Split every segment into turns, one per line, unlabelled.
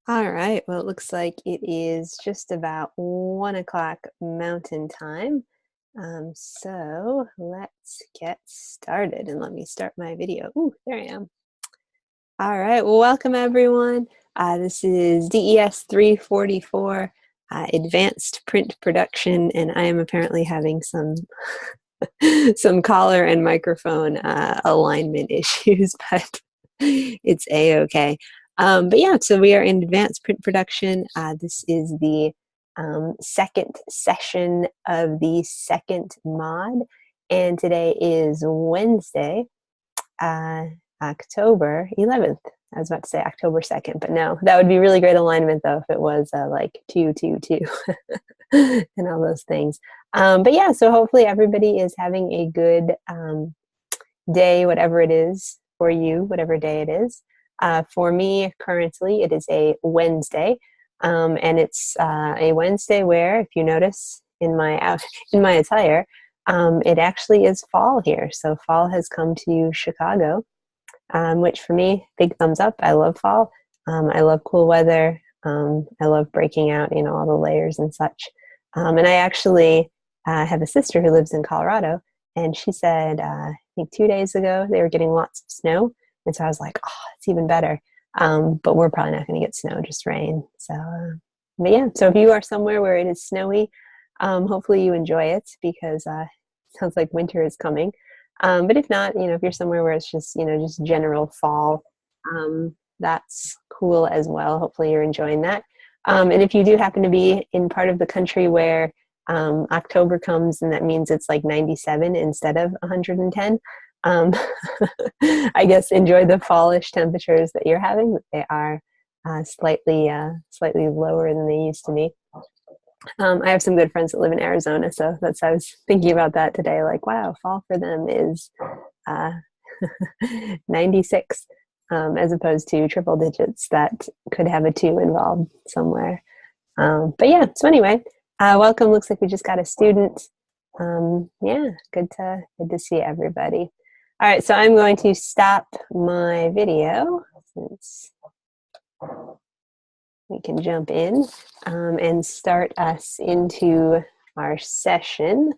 All right. Well, it looks like it is just about 1 o'clock Mountain Time. So let's get started and let me start my video. Ooh, there I am. All right. Well, welcome everyone. This is DES 344, Advanced Print Production, and I am apparently having some some collar and microphone alignment issues, but it's a-okay. But yeah, so we are in advanced print production. This is the second session of the second mod, and today is Wednesday, uh, October 11th. I was about to say October 2nd, but no, that would be really great alignment though if it was like 222 and all those things. But yeah, so hopefully everybody is having a good day, whatever it is for you, whatever day it is. For me, currently, it is a Wednesday, and it's a Wednesday where, if you notice in my attire, it actually is fall here. So fall has come to Chicago, which for me, big thumbs up. I love fall. I love cool weather. I love breaking out, all the layers and such. And I actually have a sister who lives in Colorado, and she said, I think 2 days ago, they were getting lots of snow. And so I was like, oh, it's even better. But we're probably not going to get snow, just rain. So, but yeah, so if you are somewhere where it is snowy, hopefully you enjoy it because it sounds like winter is coming. But if not, if you're somewhere where it's just, just general fall, that's cool as well. Hopefully you're enjoying that. And if you do happen to be in part of the country where October comes and that means it's like 97 instead of 110, I guess enjoy the fallish temperatures that you're having. They are slightly lower than they used to be. I have some good friends that live in Arizona, so I was thinking about that today. Like, wow, fall for them is 96, as opposed to triple digits that could have a 2 involved somewhere. But yeah, so anyway, welcome. Looks like we just got a student. Yeah, good to see everybody. All right, so I'm going to stop my video since we can jump in and start us into our session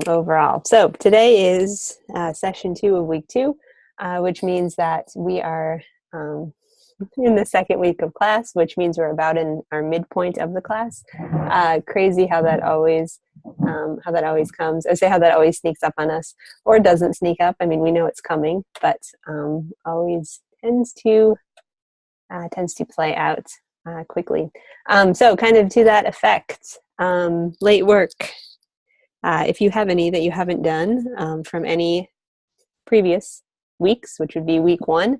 overall. So today is session 2 of week 2, which means that we are in the second week of class, which means we're about in our midpoint of the class. Crazy how that always comes. I say how that always sneaks up on us, or doesn't sneak up. I mean, we know it's coming, but always tends to play out quickly. So kind of to that effect, late work. If you have any that you haven't done from any previous weeks, which would be week 1,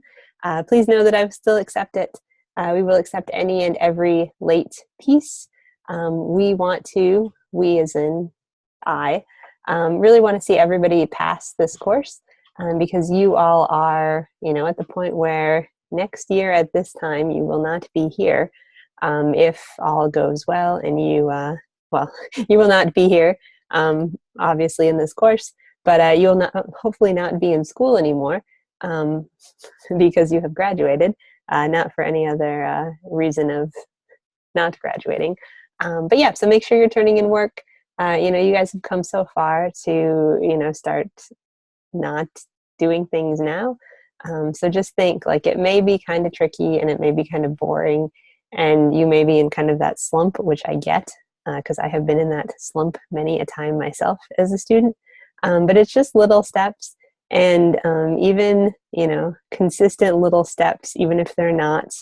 please know that I will still accept it. We will accept any and every late piece. We as in I, really want to see everybody pass this course because you all are, at the point where next year at this time you will not be here if all goes well, and you will not be here obviously in this course, but you'll hopefully not be in school anymore because you have graduated, not for any other reason of not graduating. But yeah, so make sure you're turning in work. You guys have come so far to, start not doing things now. So just think, like, it may be kind of tricky and it may be kind of boring, and you may be in kind of that slump, which I get because I have been in that slump many a time myself as a student. But it's just little steps, and even, consistent little steps, even if they're not,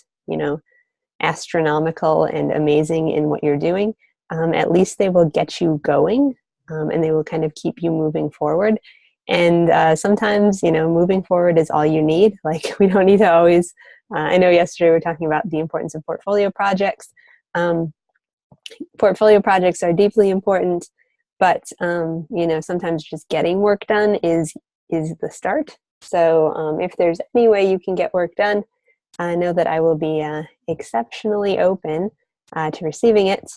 astronomical and amazing in what you're doing, at least they will get you going, and they will kind of keep you moving forward. And sometimes, moving forward is all you need. Like, we don't need to always, I know yesterday we were talking about the importance of portfolio projects. Portfolio projects are deeply important, but, sometimes just getting work done is the start. So if there's any way you can get work done, I know that I will be exceptionally open to receiving it.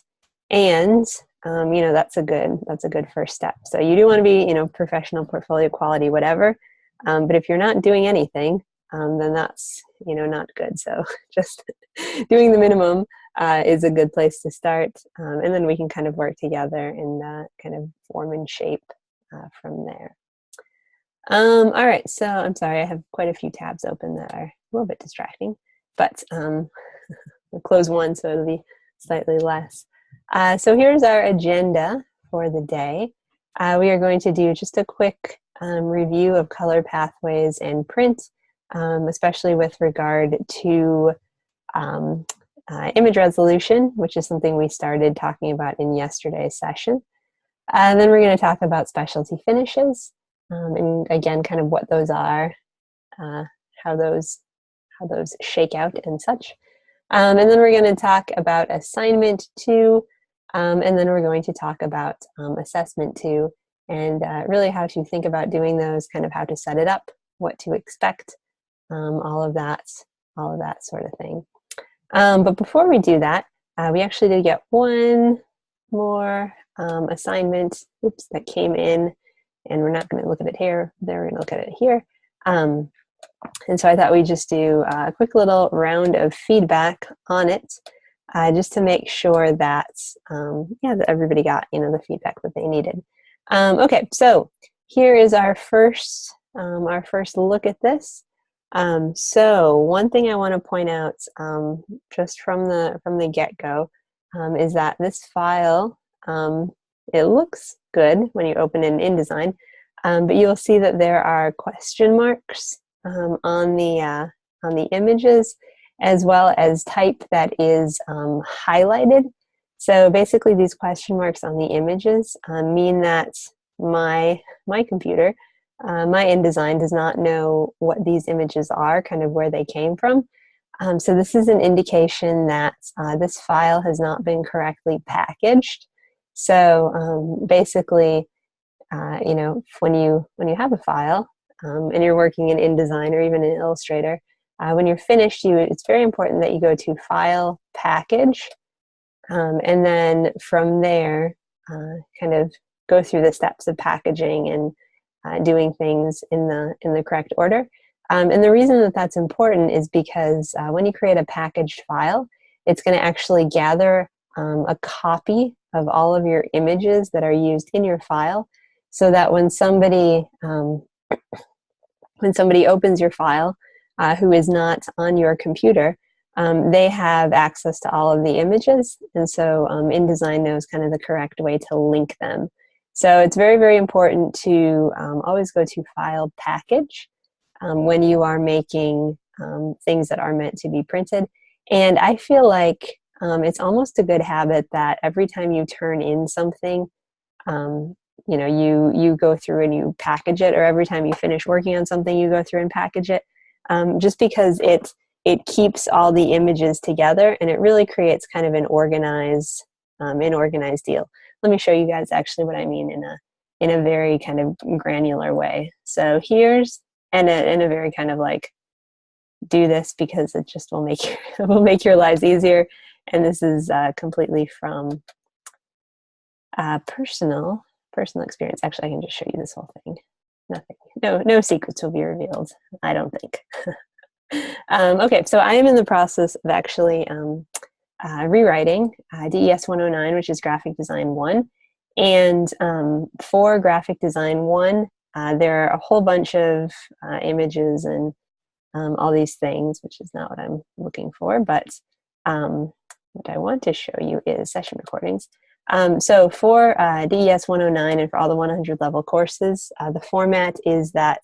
And that's a good first step. So you do want to be, professional, portfolio quality, whatever. But if you're not doing anything, then that's, not good. So just doing the minimum is a good place to start. And then we can kind of work together in that kind of form and shape from there. All right, so I'm sorry, I have quite a few tabs open that are a little bit distracting, but we'll close one so it'll be slightly less. So here's our agenda for the day. We are going to do just a quick review of color pathways and print, especially with regard to image resolution, which is something we started talking about in yesterday's session. And then we're going to talk about specialty finishes, and again, kind of what those are, how those shake out and such. And then we're going to talk about assignment 2, and then we're going to talk about assessment 2, and really how to think about doing those, kind of how to set it up, what to expect, all of that sort of thing. But before we do that, we actually did get one more assignment, that came in, and we're not going to look at it here. We're going to look at it here. And so I thought we'd just do a quick little round of feedback on it, just to make sure that, that everybody got, the feedback that they needed. Okay, so here is our first look at this. So one thing I want to point out, just from the get-go, is that this file, it looks good when you open it in InDesign, but you'll see that there are question marks on the images, as well as type that is highlighted. So basically, these question marks on the images mean that my computer, my InDesign, does not know what these images are, kind of where they came from. So this is an indication that this file has not been correctly packaged. So basically, when you have a file and you're working in InDesign or even in Illustrator, when you're finished, it's very important that you go to File, Package, and then from there, kind of go through the steps of packaging and doing things in the correct order. And the reason that that's important is because when you create a packaged file, it's going to actually gather a copy of all of your images that are used in your file, so that when somebody opens your file who is not on your computer, they have access to all of the images, and so InDesign knows kind of the correct way to link them. So it's very, very important to always go to File, Package when you are making things that are meant to be printed. And I feel like it's almost a good habit that every time you turn in something, you go through and you package it, or every time you finish working on something, you go through and package it, just because it keeps all the images together, and it really creates kind of an organized deal. Let me show you guys actually what I mean in a very kind of granular way. So here's in a very kind of like, do this because it just will make your lives easier. And this is completely from personal experience. Actually, I can just show you this whole thing. Nothing. No secrets will be revealed, I don't think. Okay, so I am in the process of actually rewriting DES 109, which is Graphic Design 1. And for Graphic Design 1, there are a whole bunch of images and all these things, which is not what I'm looking for, but what I want to show you is session recordings. So for DES 109 and for all the 100 level courses, the format is that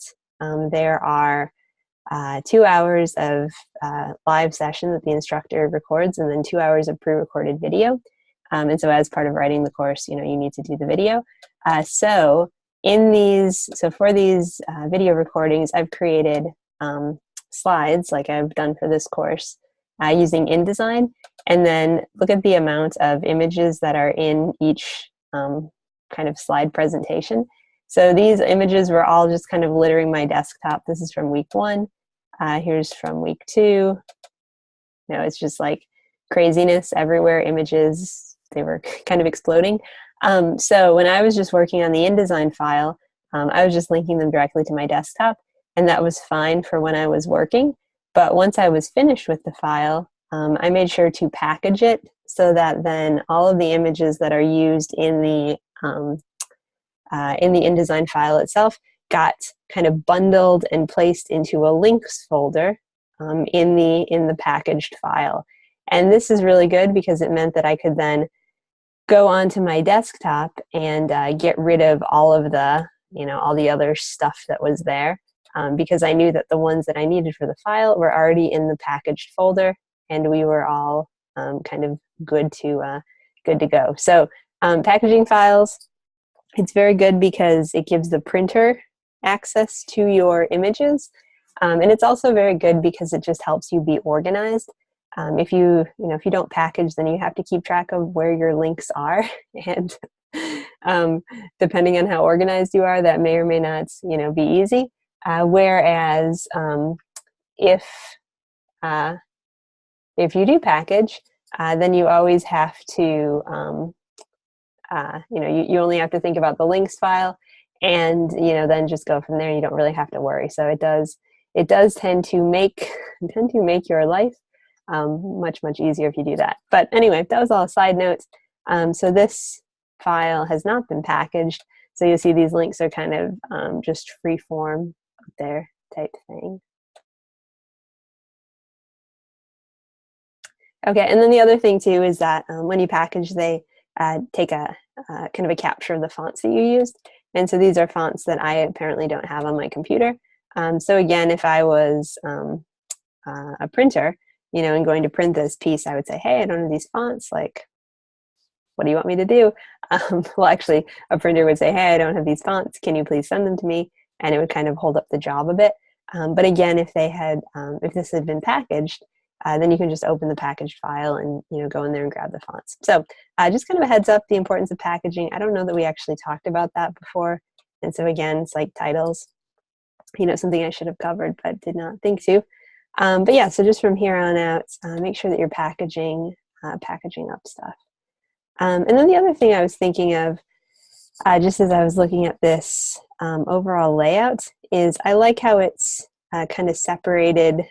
there are 2 hours of live session that the instructor records, and then 2 hours of pre-recorded video. And so as part of writing the course, you need to do the video. So for these video recordings, I've created slides like I've done for this course using InDesign, and then look at the amount of images that are in each kind of slide presentation. So these images were all just kind of littering my desktop. This is from week 1. Here's from week 2. It's just like craziness everywhere. Images, they were kind of exploding. So when I was just working on the InDesign file, I was just linking them directly to my desktop. and that was fine for when I was working. But once I was finished with the file, I made sure to package it so that then all of the images that are used in the InDesign file itself got kind of bundled and placed into a links folder in the packaged file. And this is really good because it meant that I could then go onto my desktop and get rid of all of the, all the other stuff that was there, because I knew that the ones that I needed for the file were already in the packaged folder, and we were all kind of good to go. So packaging files, it's very good because it gives the printer access to your images, and it's also very good because it just helps you be organized. If you don't package, then you have to keep track of where your links are, and depending on how organized you are, that may or may not, be easy. Whereas if you do package, then you always have to, you only have to think about the links file, and then just go from there. You don't really have to worry. So it does tend to make your life much easier if you do that. But anyway, that was all side notes. So this file has not been packaged, so you'll see these links are kind of just free form up there type thing. Okay, and then the other thing too is that when you package, they take a kind of a capture of the fonts that you used, and so these are fonts that I apparently don't have on my computer. So again, if I was a printer, and going to print this piece, I would say, hey, I don't have these fonts, like, what do you want me to do? Well, actually, a printer would say, hey, I don't have these fonts, can you please send them to me? And it would kind of hold up the job a bit. But again, if this had been packaged, then you can just open the packaged file and go in there and grab the fonts. So just kind of a heads up, the importance of packaging. I don't know that we actually talked about that before. And so again, it's like titles, something I should have covered but did not think to. But yeah, so just from here on out, make sure that you're packaging up stuff. And then the other thing I was thinking of, just as I was looking at this overall layout, is I like how it's kind of separated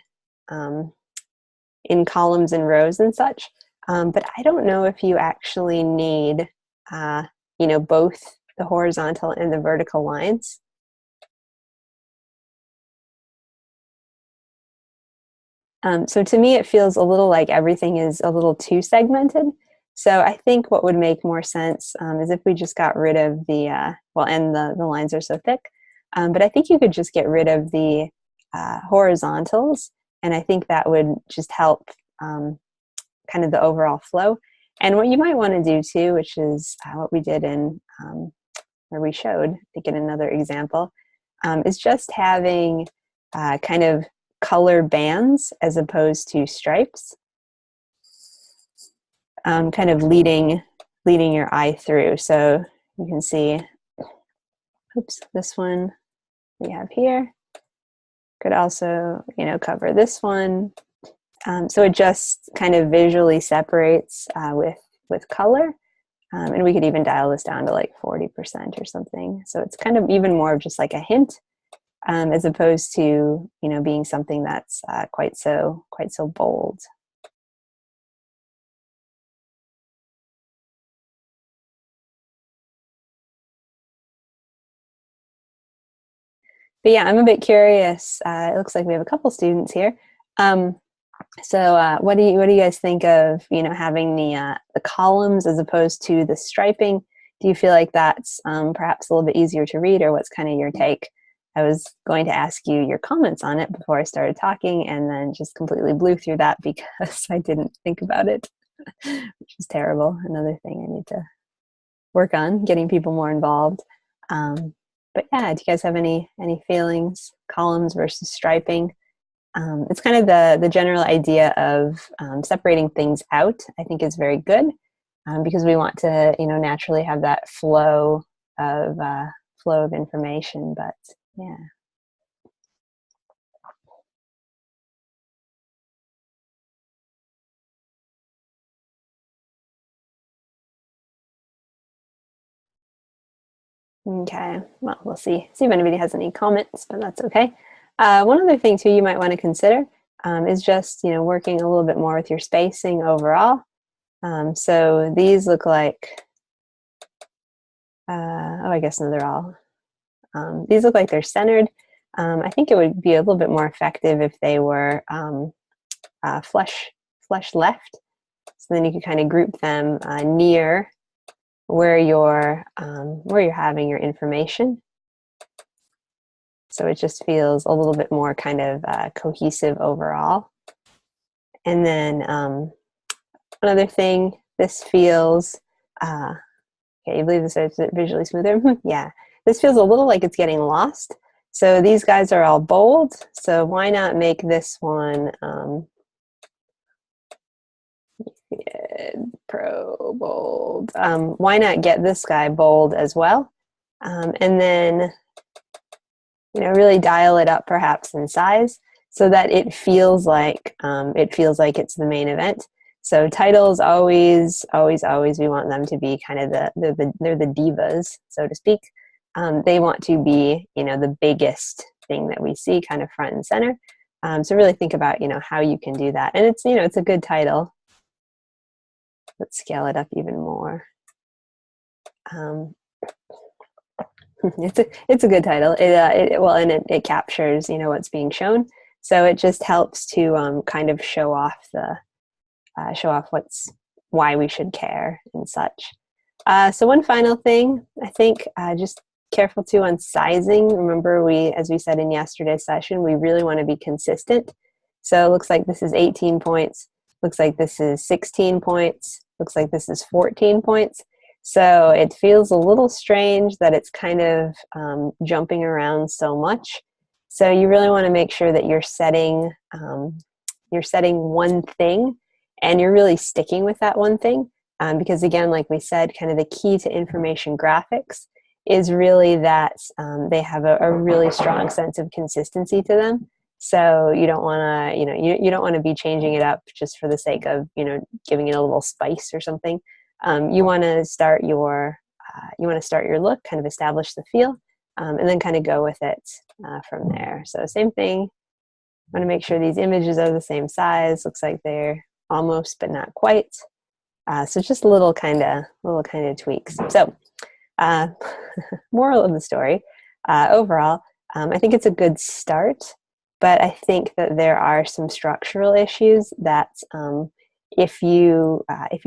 in columns and rows and such. But I don't know if you actually need, both the horizontal and the vertical lines. So to me, it feels a little like everything is a little too segmented. So I think what would make more sense is if we just got rid of the, and the lines are so thick, but I think you could just get rid of the horizontals, and I think that would just help kind of the overall flow. And what you might want to do too, which is what we did in where we showed, I think in another example, is just having kind of color bands as opposed to stripes, kind of leading your eye through. So you can see, this one we have here could also, cover this one. So it just kind of visually separates with color. And we could even dial this down to like 40% or something. So it's kind of even more of just like a hint, as opposed to being something that's quite so bold. But yeah, I'm a bit curious. It looks like we have a couple students here. So what do you guys think of having the columns as opposed to the striping? Do you feel like that's perhaps a little bit easier to read, or what's kind of your take? I was going to ask you your comments on it before I started talking, and then just completely blew through that because I didn't think about it, which is terrible. Another thing I need to work on, getting people more involved. But yeah, do you guys have any feelings, columns versus striping? It's kind of the general idea of separating things out, I think, is very good, because we want to naturally have that flow of information. But yeah. Okay, well, we'll see if anybody has any comments, but that's okay. One other thing too you might want to consider is just, working a little bit more with your spacing overall. So these look like, I guess no, they're all, these look like they're centered. I think it would be a little bit more effective if they were flush left. So then you can kind of group them near where you're having your information. So it just feels a little bit more kind of cohesive overall. And then another thing, this feels, okay, you believe this is visually smoother? Yeah, this feels a little like it's getting lost. So these guys are all bold. So why not make this one pro bold? Why not get this guy bold as well? And then, really dial it up perhaps in size so that it feels like it's the main event. So titles always we want them to be kind of they're the divas, so to speak. They want to be the biggest thing that we see, kind of front and center. So really think about how you can do that, and it's it's a good title. Let's scale it up even more. It's a good title. It captures what's being shown, so it just helps to kind of show off why we should care and such. So one final thing, I think, just careful too on sizing. Remember, as we said in yesterday's session, we really want to be consistent. So it looks like this is 18 points. Looks like this is 16 points. Looks like this is 14 points. So it feels a little strange that it's kind of jumping around so much. So you really want to make sure that you're setting one thing, and you're really sticking with that one thing. Because again, like we said, kind of the key to information graphics is really that they have a really strong sense of consistency to them. So you don't want to, you don't want to be changing it up just for the sake of, giving it a little spice or something. You want to start your look, kind of establish the feel, and then kind of go with it from there. So same thing. I want to make sure these images are the same size. Looks like they're almost, but not quite. So just little kind of tweaks. So moral of the story, overall, I think it's a good start, but I think that there are some structural issues that if you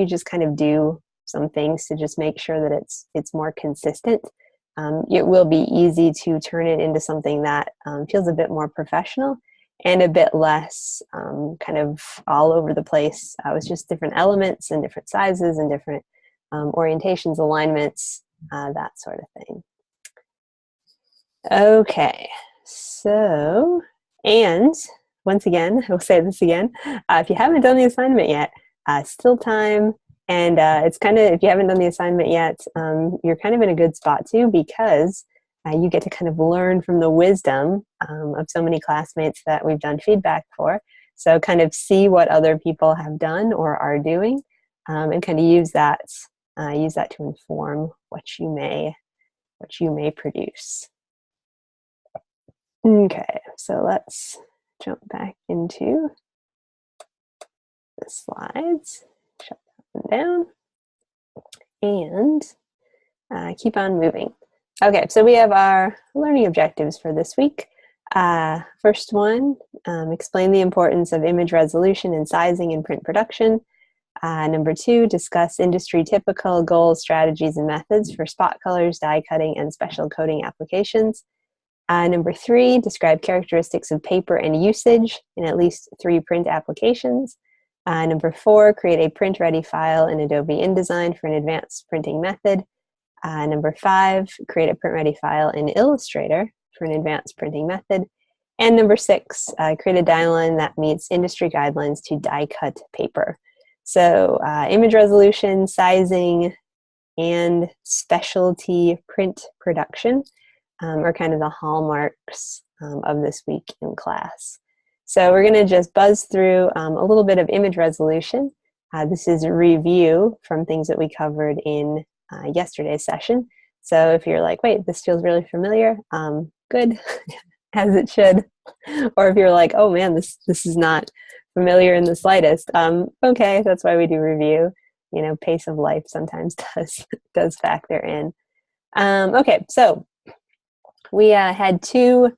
just kind of do some things to just make sure that it's more consistent, it will be easy to turn it into something that feels a bit more professional and a bit less kind of all over the place with just different elements and different sizes and different orientations, alignments, that sort of thing. Okay, so, and once again, I will say this again, if you haven't done the assignment yet, still time. And it's kind of, if you haven't done the assignment yet, you're kind of in a good spot too, because you get to kind of learn from the wisdom of so many classmates that we've done feedback for. So kind of see what other people have done or are doing, and kind of use that to inform what you may produce. Okay, so let's jump back into the slides. Shut that one down and keep on moving. Okay, so we have our learning objectives for this week. First one, explain the importance of image resolution and sizing in print production. Number 2, discuss industry typical goals, strategies, and methods for spot colors, die cutting, and special coding applications. Number 3, describe characteristics of paper and usage in at least 3 print applications. Number 4, create a print-ready file in Adobe InDesign for an advanced printing method. Number 5, create a print-ready file in Illustrator for an advanced printing method. And number 6, create a die line that meets industry guidelines to die cut paper. So image resolution, sizing, and specialty print production are kind of the hallmarks of this week in class. So we're going to just buzz through a little bit of image resolution. This is a review from things that we covered in yesterday's session. So if you're like, wait, this feels really familiar, good, as it should. Or if you're like, oh man, this is not familiar in the slightest, okay, that's why we do review. You know, pace of life sometimes does factor in. Okay, so we had two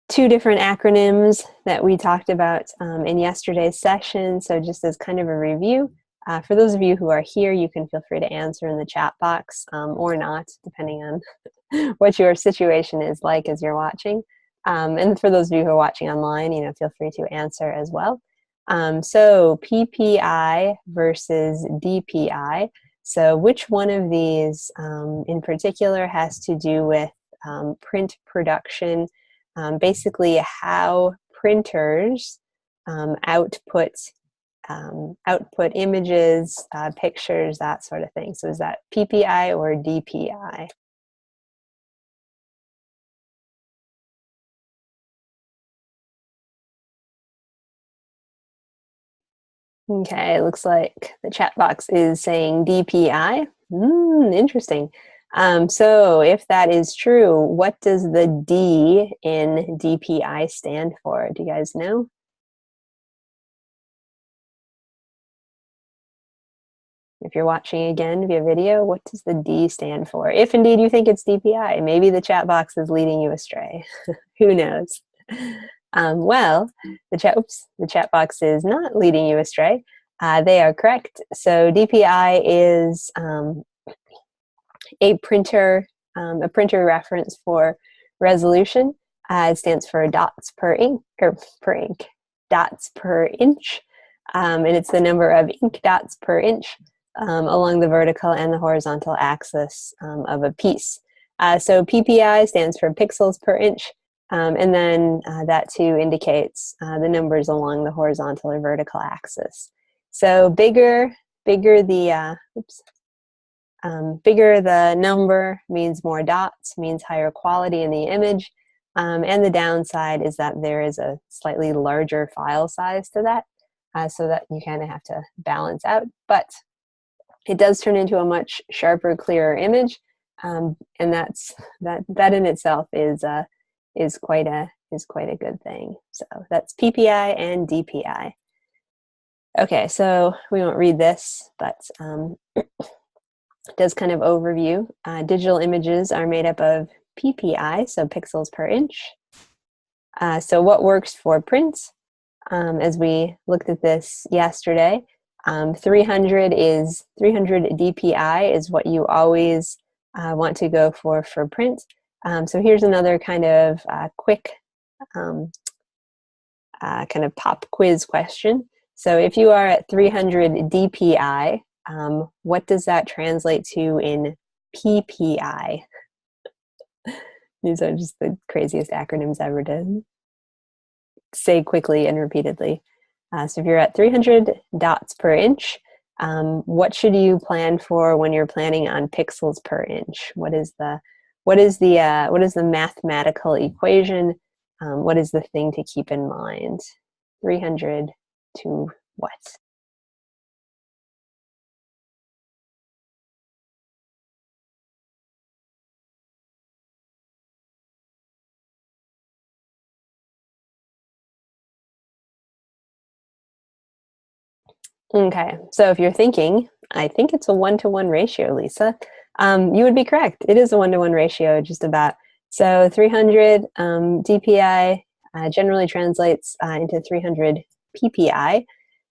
different acronyms that we talked about in yesterday's session. So just as kind of a review, for those of you who are here, you can feel free to answer in the chat box or not, depending on what your situation is like as you're watching. And for those of you who are watching online, you know, feel free to answer as well. So PPI versus DPI. So which one of these in particular has to do with print production? Basically how printers output images, pictures, that sort of thing. So is that PPI or DPI? Okay, it looks like the chat box is saying DPI. Interesting. So if that is true, what does the D in DPI stand for? Do you guys know? If you're watching again via video, what does the D stand for? If indeed you think it's DPI, maybe the chat box is leading you astray. Who knows? Well, the chat box is not leading you astray. They are correct. So DPI is a printer reference for resolution. It stands for dots per ink, dots per inch, and it's the number of ink dots per inch along the vertical and the horizontal axis of a piece. So PPI stands for pixels per inch, and then that too indicates the numbers along the horizontal or vertical axis. So bigger the bigger the number means more dots, means higher quality in the image, and the downside is that there is a slightly larger file size to that, so that you kind of have to balance out. But it does turn into a much sharper, clearer image, and that in itself is quite a good thing. So that's PPI and DPI. Okay, so we won't read this, but it does kind of overview. Digital images are made up of PPI, so pixels per inch. So what works for print? As we looked at this yesterday, 300 DPI is what you always want to go for print. So here's another kind of quick kind of pop quiz question. So if you are at 300 DPI, what does that translate to in PPI? These are just the craziest acronyms ever to say quickly and repeatedly. So if you're at 300 dots per inch, what should you plan for when you're planning on pixels per inch? What is the mathematical equation? What is the thing to keep in mind? 300 to what? Okay, so if you're thinking, I think it's a 1-to-1 ratio, Lisa, you would be correct. It is a 1-to-1 ratio, just about. So 300 DPI generally translates into 300 PPI.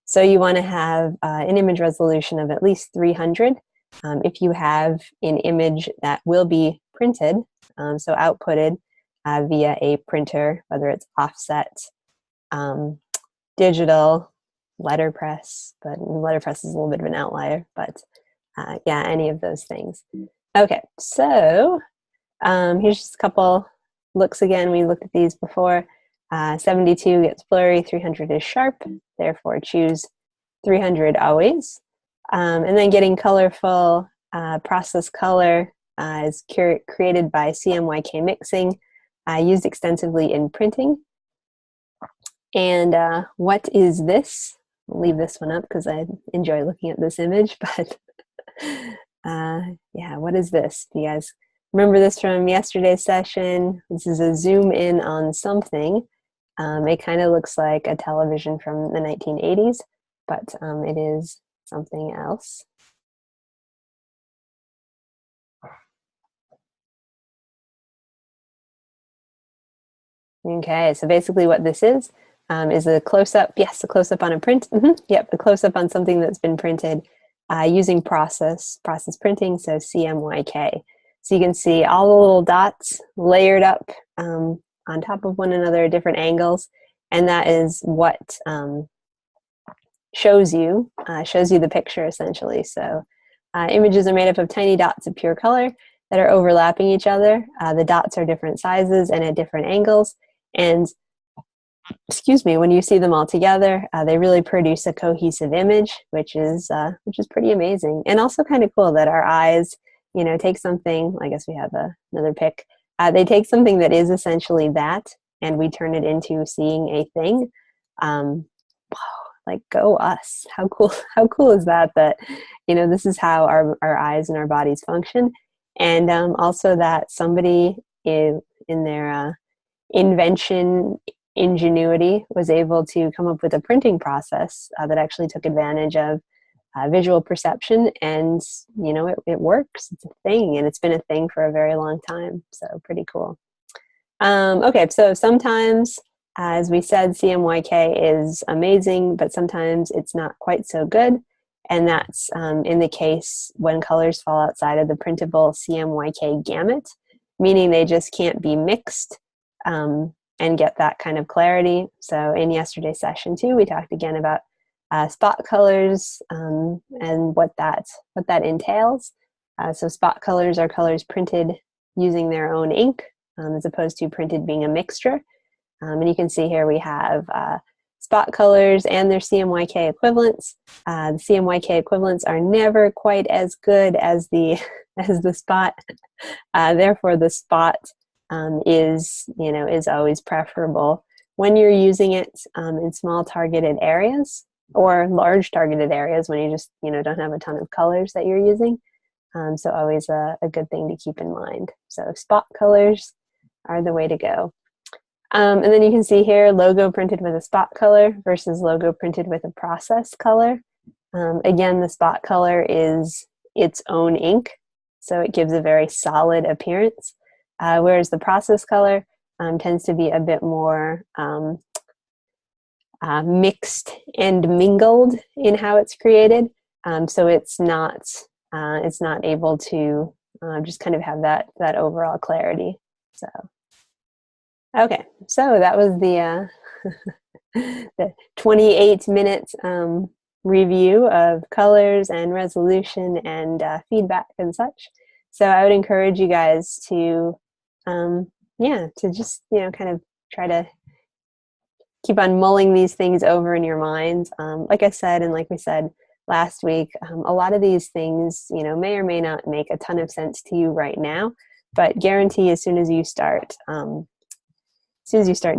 So you want to have an image resolution of at least 300. If you have an image that will be printed, so outputted via a printer, whether it's offset, digital, letterpress, but letterpress is a little bit of an outlier, but yeah, any of those things. Okay, so here's just a couple looks again. We looked at these before. 72 gets blurry, 300 is sharp, therefore choose 300 always. And then getting colorful, process color is created by CMYK mixing, used extensively in printing. And what is this? I'll leave this one up because I enjoy looking at this image, but yeah, what is this? Do you guys remember this from yesterday's session. This is a zoom in on something. It kind of looks like a television from the 1980s, but it is something else. Okay, so basically what this is a close-up, yes, a close-up on a print. Yep, a close-up on something that's been printed using process printing, so CMYK. So you can see all the little dots layered up on top of one another at different angles, and that is what shows you the picture essentially. So images are made up of tiny dots of pure color that are overlapping each other. The dots are different sizes and at different angles, and excuse me, when you see them all together, they really produce a cohesive image, which is pretty amazing, and also kind of cool that our eyes, you know, take something. I guess we have another pic. They take something that is essentially that, and we turn it into seeing a thing. Like, go us! How cool! How cool is that? That, you know, this is how our eyes and our bodies function, and also that somebody in their ingenuity was able to come up with a printing process that actually took advantage of visual perception, and you know, it works. It's a thing, and it's been a thing for a very long time. So pretty cool. Okay, so sometimes, as we said, CMYK is amazing, but sometimes it's not quite so good. And that's in the case when colors fall outside of the printable CMYK gamut, meaning they just can't be mixed and get that kind of clarity. So in yesterday's session too, we talked again about spot colors and what that entails. So spot colors are colors printed using their own ink, as opposed to printed being a mixture. And you can see here we have spot colors and their CMYK equivalents. The CMYK equivalents are never quite as good as the spot. Therefore, the spot is always preferable when you're using it in small targeted areas or large targeted areas when you just don't have a ton of colors that you're using. So always a good thing to keep in mind. So spot colors are the way to go. And then you can see here logo printed with a spot color versus logo printed with a process color. Again, the spot color is its own ink, so it gives a very solid appearance, whereas the process color tends to be a bit more mixed and mingled in how it's created. So it's not able to just kind of have that overall clarity. So. Okay, so that was the 28-minute review of colors and resolution and feedback and such. So I would encourage you guys to, to just kind of try to keep on mulling these things over in your minds. Like I said, and like we said last week, a lot of these things may or may not make a ton of sense to you right now, but guarantee as soon as you start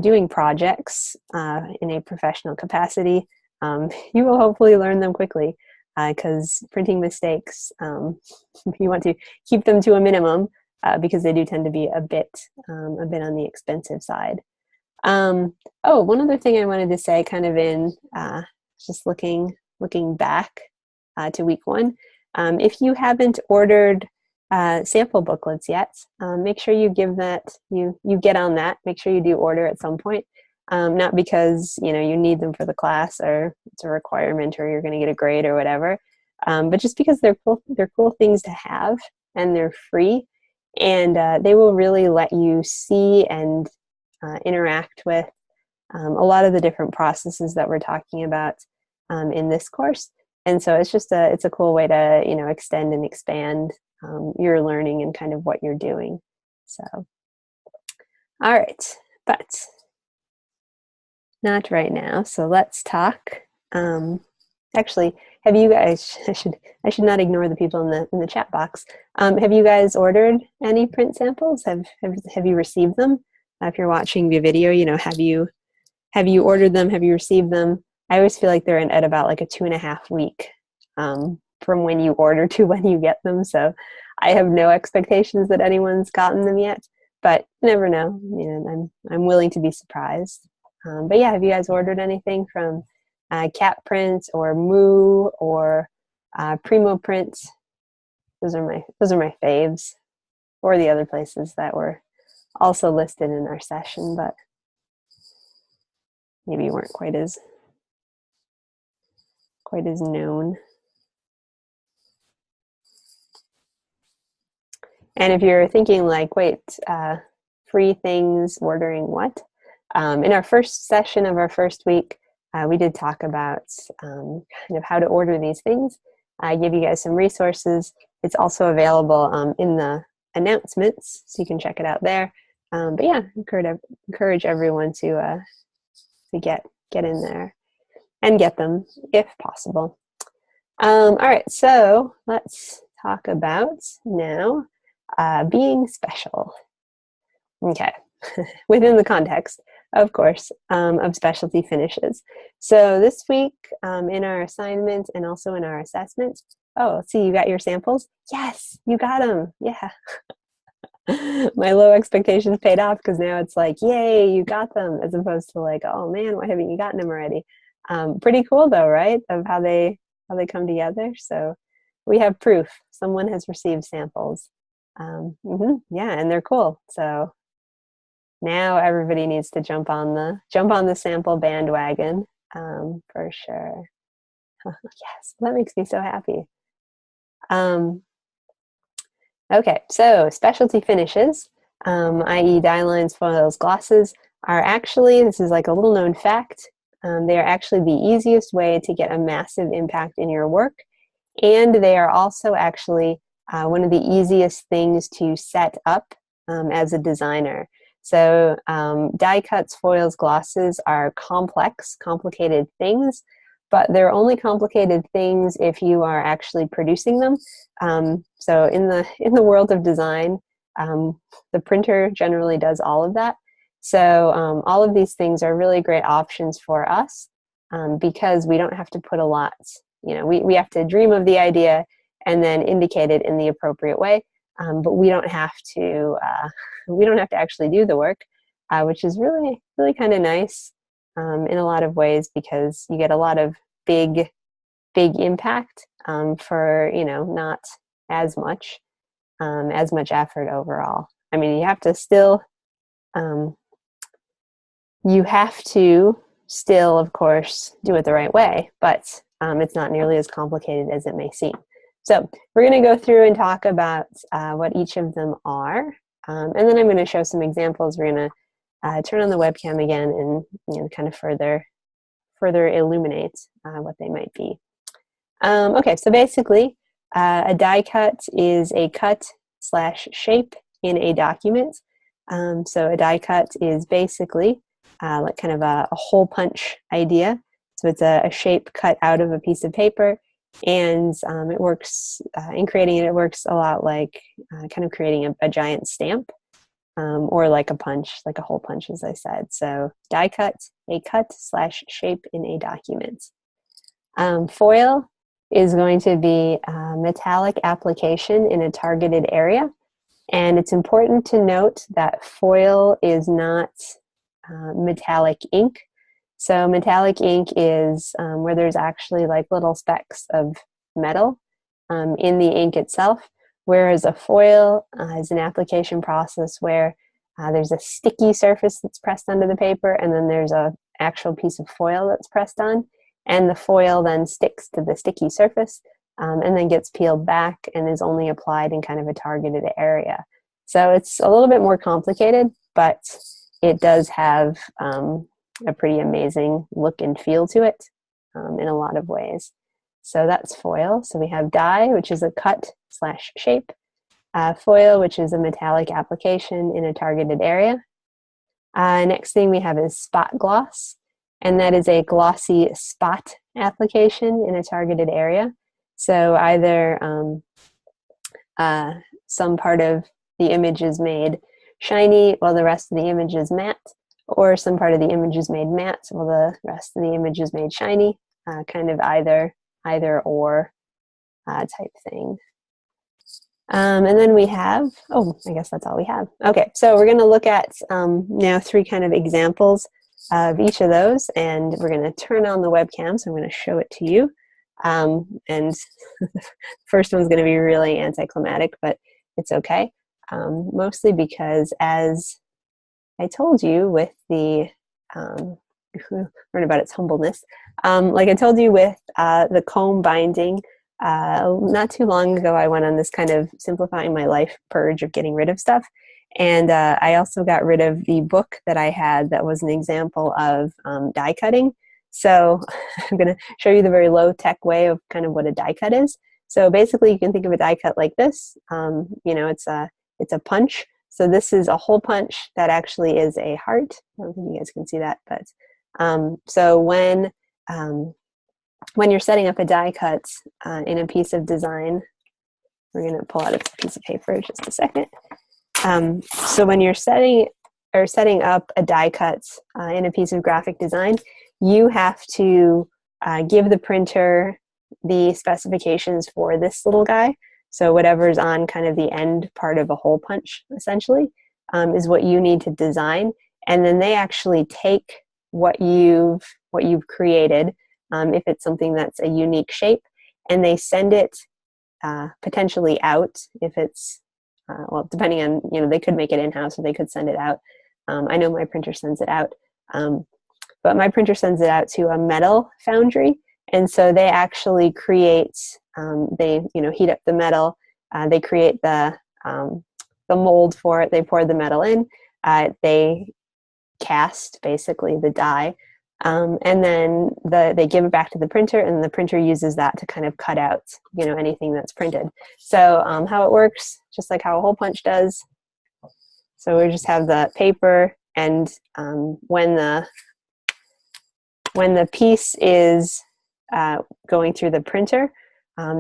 doing projects in a professional capacity, you will hopefully learn them quickly, because printing mistakes, you want to keep them to a minimum because they do tend to be a bit on the expensive side. One other thing I wanted to say, kind of in just looking back to week 1, if you haven't ordered sample booklets yet, make sure you give that, you get on that. Make sure you do order at some point, not because you need them for the class or it's a requirement or you're going to get a grade or whatever, but just because they're cool things to have, and they're free, and they will really let you see and interact with a lot of the different processes that we're talking about in this course. And so it's a cool way to extend and expand your learning and kind of what you're doing. So, all right, but not right now. So let's talk. Actually, have you guys? I should not ignore the people in the chat box. Have you guys ordered any print samples? Have you received them? If you're watching the video, have you ordered them? Have you received them? I always feel like they're at about like a 2.5 week from when you order to when you get them. So I have no expectations that anyone's gotten them yet, but you never know. You know, I'm willing to be surprised. But yeah, have you guys ordered anything from Cat Print or Moo or Primo Print? Those are my faves, or the other places that were also listed in our session, but maybe weren't quite as known. And if you're thinking like, wait, free things, ordering what? In our first session of our first week, we did talk about kind of how to order these things. I give you guys some resources. It's also available in the announcements, so you can check it out there. But yeah, encourage everyone to get in there and get them if possible. All right, so let's talk about now being special. Okay, within the context, of course, of specialty finishes. So this week in our assignment and also in our assessment, oh, let's see, you got your samples? Yes, you got them. Yeah. My low expectations paid off because now it's like, yay, you got them, as opposed to like, oh man, why haven't you gotten them already? Pretty cool though, right? Of how they come together. So we have proof. Someone has received samples. Yeah, and they're cool. So now everybody needs to jump on the sample bandwagon for sure. Yes, that makes me so happy. Okay, so specialty finishes, i.e. dye lines, foils, glosses, are actually, this is like a little known fact, they are actually the easiest way to get a massive impact in your work, and they are also actually one of the easiest things to set up as a designer. So die cuts, foils, glosses are complicated things, but they're only complicated things if you are actually producing them. So in the world of design, the printer generally does all of that. So all of these things are really great options for us because we don't have to put a lot. You know, we have to dream of the idea and then indicate it in the appropriate way. But we don't have to actually do the work, which is really kind of nice in a lot of ways, because you get a lot of big impact for, you know, not as much effort overall. I mean, you have to still of course do it the right way, but it's not nearly as complicated as it may seem. So we're going to go through and talk about what each of them are, and then I'm going to show some examples. We're going to turn on the webcam again and, you know, kind of further illuminate what they might be. Okay, so basically, a die cut is a cut/shape in a document. So a die cut is basically like kind of a hole punch idea. So it's a shape cut out of a piece of paper, and it works in creating it. It works a lot like kind of creating a giant stamp, or like a punch, like a hole punch, as I said. So die cut, a cut/shape in a document. Foil is going to be a metallic application in a targeted area. And it's important to note that foil is not metallic ink. So metallic ink is where there's actually like little specks of metal in the ink itself, whereas a foil is an application process where there's a sticky surface that's pressed onto the paper, and then there's a actual piece of foil that's pressed on, and the foil then sticks to the sticky surface and then gets peeled back and is only applied in kind of a targeted area. So it's a little bit more complicated, but it does have a pretty amazing look and feel to it in a lot of ways. So that's foil. So we have die, which is a cut/shape. Foil, which is a metallic application in a targeted area. Next thing we have is spot gloss, and that is a glossy spot application in a targeted area. So either some part of the image is made shiny while the rest of the image is matte, or some part of the image is made matte while the rest of the image is made shiny, kind of either or type thing. And then we have, oh, I guess that's all we have. Okay, so we're going to look at now 3 kind of examples of each of those, and we're going to turn on the webcam, so I'm going to show it to you. And the first one's going to be really anticlimactic, but it's okay. Mostly because, as I told you with the, learn about its humbleness, like I told you with the comb binding, not too long ago, I went on this kind of simplifying my life purge of getting rid of stuff. And I also got rid of the book that I had that was an example of die cutting. So I'm going to show you the very low-tech way of kind of what a die cut is. So basically, you can think of a die cut like this. You know, it's a punch. So this is a hole punch that actually is a heart. I don't think you guys can see that, but so when you're setting up a die cut in a piece of design, we're going to pull out a piece of paper just a second. So when you're setting up a die cut in a piece of graphic design, you have to give the printer the specifications for this little guy. So whatever's on kind of the end part of a hole punch, essentially, is what you need to design. And then they actually take what you've created, if it's something that's a unique shape, and they send it potentially out if it's, well, depending on, you know, they could make it in-house or they could send it out. I know my printer sends it out, but my printer sends it out to a metal foundry, and so they actually create, they, you know, heat up the metal, they create the mold for it, they pour the metal in, they cast basically the die, and then they give it back to the printer, and the printer uses that to kind of cut out, you know, anything that's printed. So how it works, just like how a hole punch does. So we just have the paper, and when the piece is going through the printer,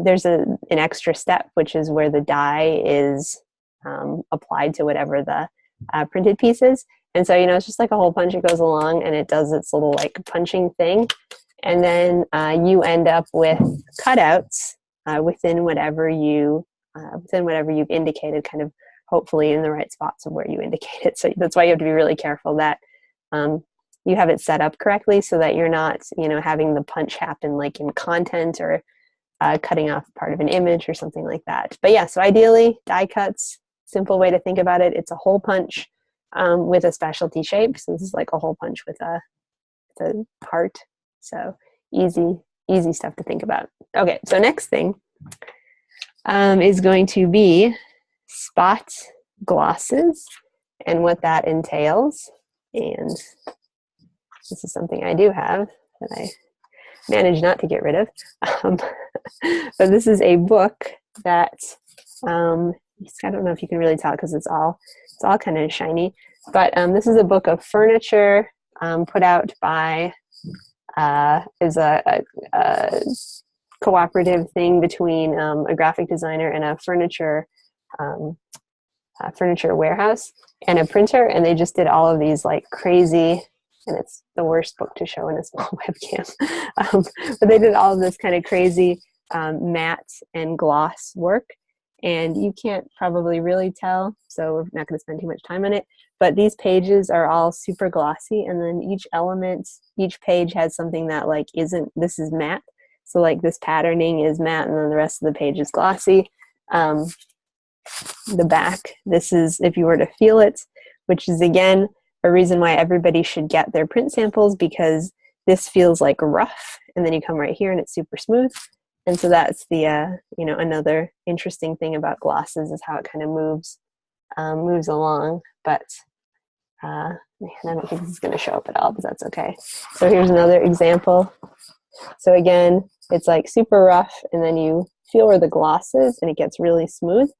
there's an extra step, which is where the die is applied to whatever the printed piece is. And so, you know, it's just like a hole punch. It goes along and it does its little like punching thing. And then you end up with cutouts within whatever you've indicated, kind of hopefully in the right spots of where you indicate it. So that's why you have to be really careful that you have it set up correctly, so that you're not, you know, having the punch happen like in content or cutting off part of an image or something like that. But yeah, so ideally die cuts, simple way to think about it, it's a hole punch with a specialty shape. So this is like a hole punch with a heart. So easy stuff to think about. Okay, so next thing is going to be spot glosses and what that entails. And this is something I do have that I managed not to get rid of. But this is a book that I don't know if you can really tell because it's all kind of shiny. But this is a book of furniture put out by is a cooperative thing between a graphic designer and a furniture warehouse and a printer, and they just did all of these like crazy, and it's the worst book to show in a small webcam, but they did all of this kind of crazy matte and gloss work, and you can't probably really tell, so we're not going to spend too much time on it, but these pages are all super glossy, and then each page has something that like this is matte, so like this patterning is matte, and then the rest of the page is glossy. The back, this is if you were to feel it, which is again a reason why everybody should get their print samples, because this feels like rough, and then you come right here and it's super smooth. And so that's the you know, another interesting thing about glosses is how it kind of moves along. But I don't think this is going to show up at all, but that's okay. So here's another example. So again, it's like super rough, and then you feel where the gloss is, and it gets really smooth.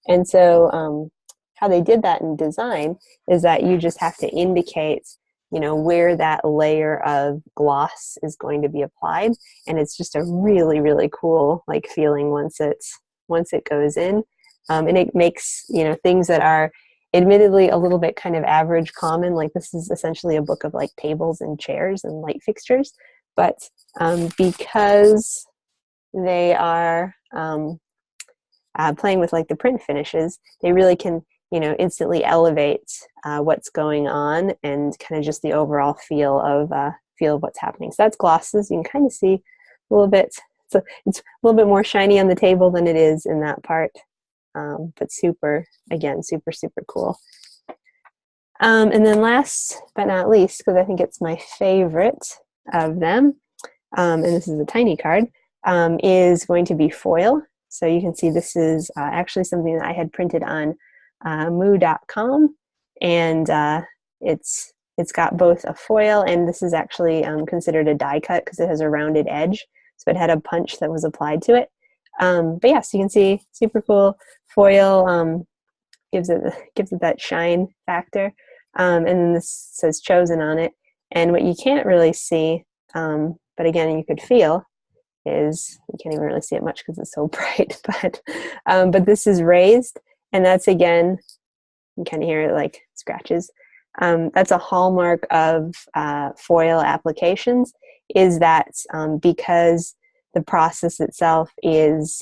And so how they did that in design is that you just have to indicate, you know, where that layer of gloss is going to be applied, and it's just a really, really cool like feeling once it goes in, and it makes, you know, things that are admittedly a little bit kind of average common, like this is essentially a book of like tables and chairs and light fixtures, but because they are playing with like the print finishes, they really can, you know, instantly elevate what's going on and kind of just the overall feel of what's happening. So that's glosses. You can kind of see a little bit. So it's a little bit more shiny on the table than it is in that part, but super, again, super, super cool. And then last but not least, because I think it's my favorite of them, and this is a tiny card, is going to be foil. So you can see this is actually something that I had printed on moo.com, and it's got both a foil, and this is actually considered a die cut because it has a rounded edge, so it had a punch that was applied to it. But yeah, so you can see super cool foil, gives it that shine factor, and then this says chosen on it. And what you can't really see, but again you could feel, is you can't even really see it much because it's so bright, but this is raised, and that's, again, you can kind of hear it like scratches. That's a hallmark of foil applications, is that because the process itself is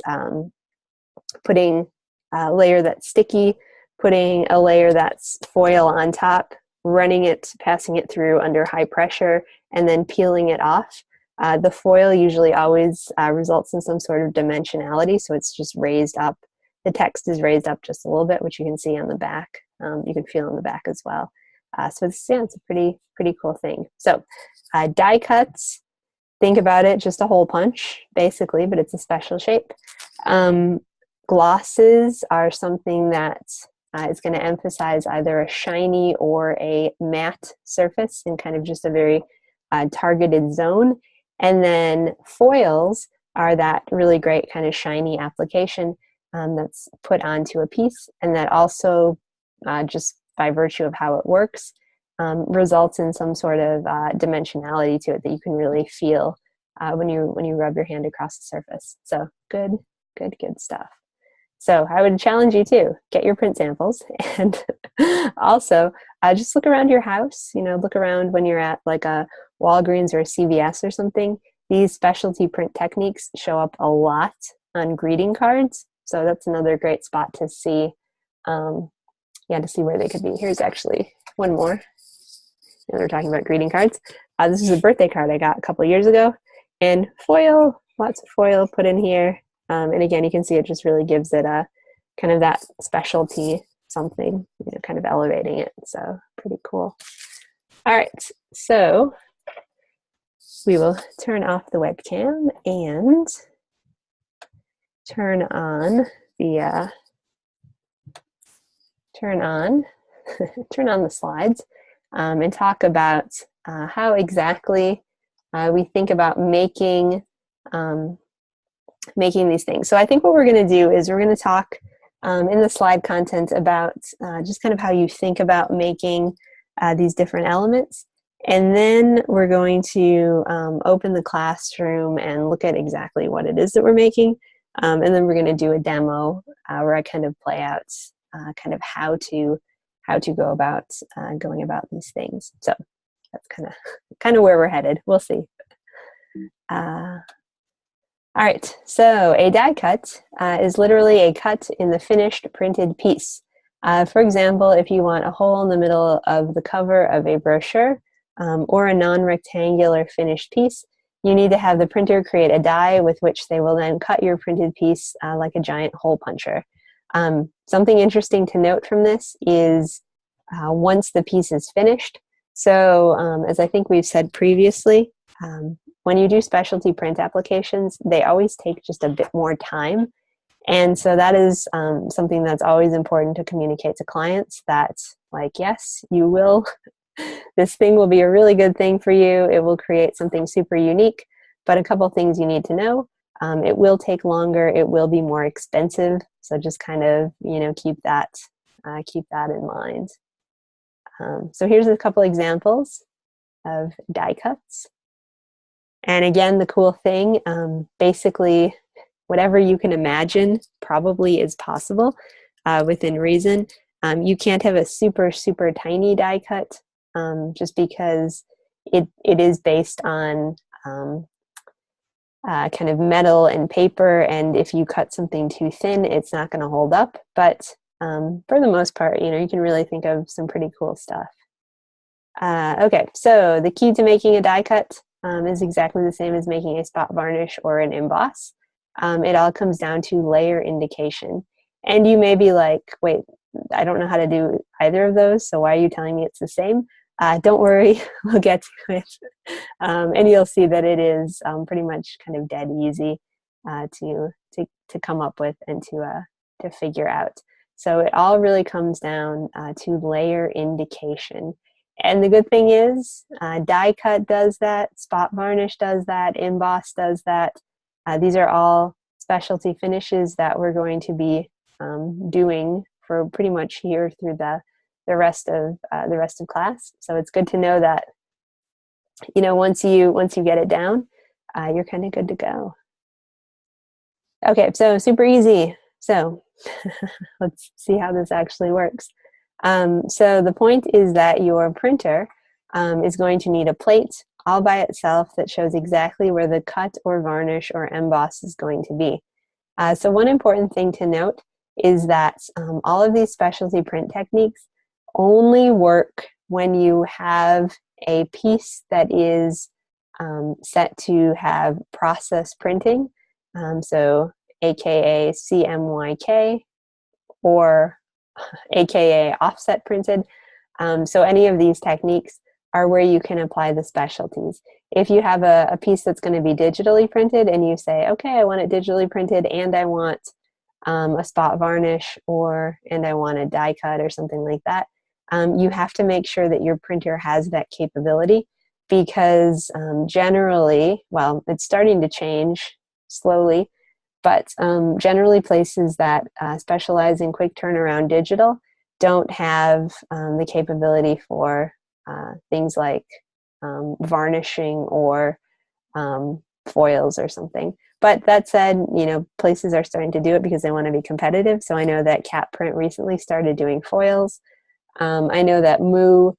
putting a layer that's sticky, putting a layer that's foil on top, running it, passing it through under high pressure, and then peeling it off. The foil usually always results in some sort of dimensionality, so it's just raised up. The text is raised up just a little bit, which you can see on the back. You can feel on the back as well. So it's a pretty cool thing. So die cuts, think about it, just a hole punch, basically, but it's a special shape. Glosses are something that is going to emphasize either a shiny or a matte surface in kind of just a very targeted zone. And then foils are that really great kind of shiny application that's put onto a piece, and that also, just by virtue of how it works, results in some sort of dimensionality to it that you can really feel when you rub your hand across the surface. So good stuff. So I would challenge you to get your print samples, and also just look around your house. You know, look around when you're at like a Walgreens or a CVS or something. These specialty print techniques show up a lot on greeting cards. So that's another great spot to see, to see where they could be. Here's actually one more. We're talking about greeting cards. This is a birthday card I got a couple years ago, and foil, lots of foil put in here. And again, you can see it just really gives it a kind of that specialty something, you know, kind of elevating it. So pretty cool. All right, so we will turn off the webcam and turn on the turn on the slides, and talk about how exactly we think about making these things. So I think what we're going to do is we're going to talk in the slide content about just kind of how you think about making these different elements. And then we're going to open the classroom and look at exactly what it is that we're making. And then we're going to do a demo where I kind of play out kind of how to go about going about these things. So that's kind of where we're headed. We'll see. All right, so a die cut is literally a cut in the finished printed piece. For example, if you want a hole in the middle of the cover of a brochure or a non-rectangular finished piece, you need to have the printer create a die with which they will then cut your printed piece like a giant hole puncher. Something interesting to note from this is once the piece is finished, so as I think we've said previously, when you do specialty print applications, they always take just a bit more time. And so that is something that's always important to communicate to clients, that like, yes, you will, this thing will be a really good thing for you. It will create something super unique, but a couple things you need to know. It will take longer. It will be more expensive. So just kind of, you know, keep that in mind. So here's a couple examples of die cuts. And again, the cool thing, basically, whatever you can imagine probably is possible within reason. You can't have a super, super tiny die cut just because it is based on kind of metal and paper, and if you cut something too thin, it's not going to hold up. But for the most part, you can really think of some pretty cool stuff. Okay, so the key to making a die cut is exactly the same as making a spot varnish or an emboss. It all comes down to layer indication. And you may be like, wait, I don't know how to do either of those, so why are you telling me it's the same? Don't worry, we'll get to it. And you'll see that it is pretty much kind of dead easy to come up with and to figure out. So it all really comes down to layer indication. And the good thing is, die cut does that, spot varnish does that, emboss does that. These are all specialty finishes that we're going to be doing for pretty much here through the rest of class. So it's good to know that once you get it down, you're kind of good to go. Okay, so super easy. So let's see how this actually works. So the point is that your printer is going to need a plate all by itself that shows exactly where the cut or varnish or emboss is going to be. So one important thing to note is that all of these specialty print techniques only work when you have a piece that is set to have process printing, so aka CMYK or aka offset printed. So any of these techniques are where you can apply the specialties. If you have a piece that's going to be digitally printed and you say, okay, I want it digitally printed and I want a spot varnish and I want a die cut or something like that, you have to make sure that your printer has that capability, because generally, well, it's starting to change slowly, but generally places that specialize in quick turnaround digital don't have the capability for things like varnishing or foils or something. But that said, places are starting to do it because they want to be competitive. So I know that Cat Print recently started doing foils. I know that Moo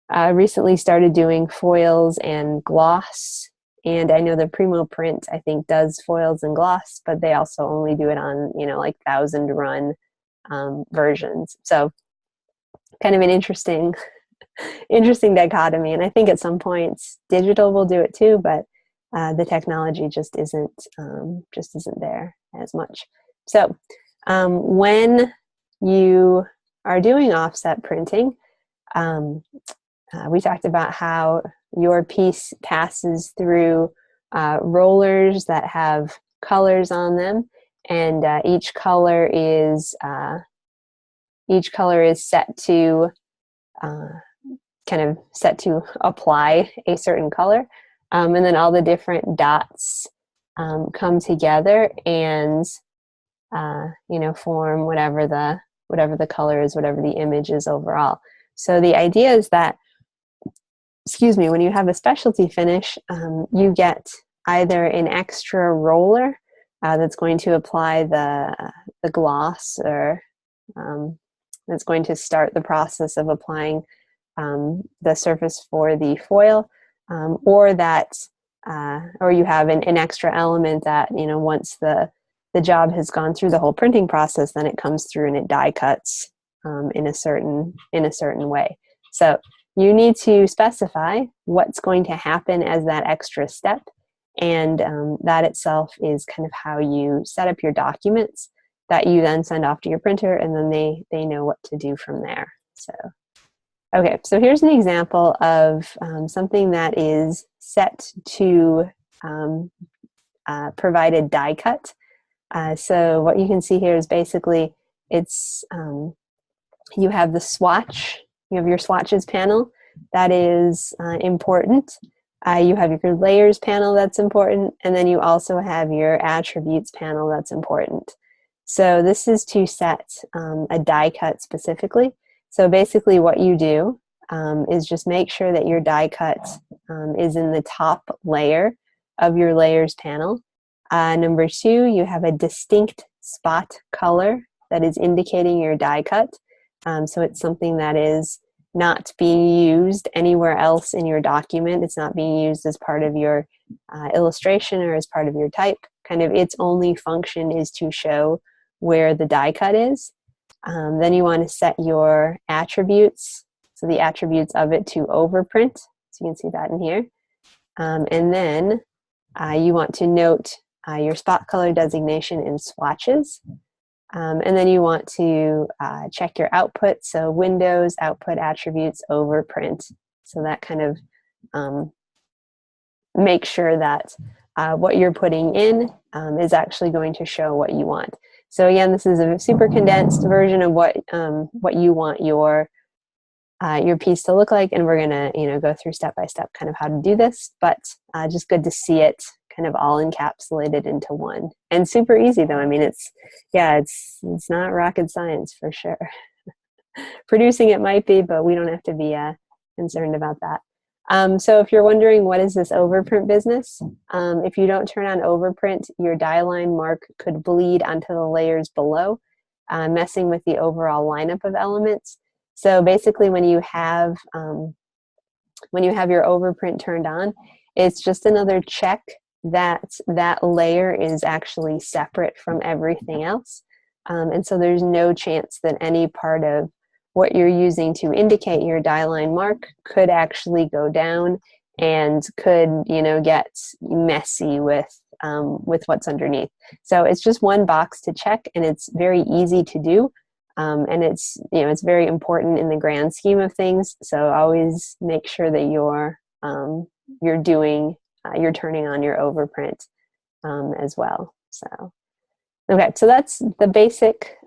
recently started doing foils and gloss. And I know that Primo Print, I think, does foils and gloss, but they also only do it on, like 1,000 run versions. So kind of an interesting dichotomy. And I think at some points digital will do it too, but the technology just isn't there as much. So when you are doing offset printing, we talked about how your piece passes through rollers that have colors on them, and each color is set to set to apply a certain color, and then all the different dots come together and form whatever the color is, whatever the image is overall. So the idea is that, when you have a specialty finish, you get either an extra roller that's going to apply the gloss, or that's going to start the process of applying the surface for the foil, or you have an extra element that once the job has gone through the whole printing process, then it comes through and it die cuts in a certain way. So you need to specify what's going to happen as that extra step, and that itself is kind of how you set up your documents that you then send off to your printer, and then they know what to do from there. So okay, so here's an example of something that is set to provide a die cut. So what you can see here is basically it's you have the swatch. You have your swatches panel that is important. You have your layers panel that's important, and then you also have your attributes panel that's important. So this is to set a die cut specifically. So basically what you do is just make sure that your die cut is in the top layer of your layers panel. Number 2, you have a distinct spot color that is indicating your die cut. So it's something that is not being used anywhere else in your document. It's not being used as part of your illustration or as part of your type. Kind of its only function is to show where the die cut is. Then you want to set your attributes, so the attributes of it, to overprint. So you can see that in here. And then you want to note your spot color designation in swatches. And then you want to check your output, so Windows, output attributes, overprint. So that kind of makes sure that what you're putting in is actually going to show what you want. So again, this is a super condensed version of what you want your piece to look like, and we're gonna go through step by step kind of how to do this. But just good to see it kind of all encapsulated into one, and super easy though. I mean, it's not rocket science for sure. Producing it might be, but we don't have to be concerned about that. So if you're wondering what is this overprint business, if you don't turn on overprint, your die line mark could bleed onto the layers below, messing with the overall lineup of elements. So basically when you have your overprint turned on, it's just another check that that layer is actually separate from everything else. And so there's no chance that any part of what you're using to indicate your die line mark could actually go down and could, get messy with what's underneath. So it's just one box to check, and it's very easy to do. And it's very important in the grand scheme of things. So always make sure that you're turning on your overprint as well. So okay, so that's the basic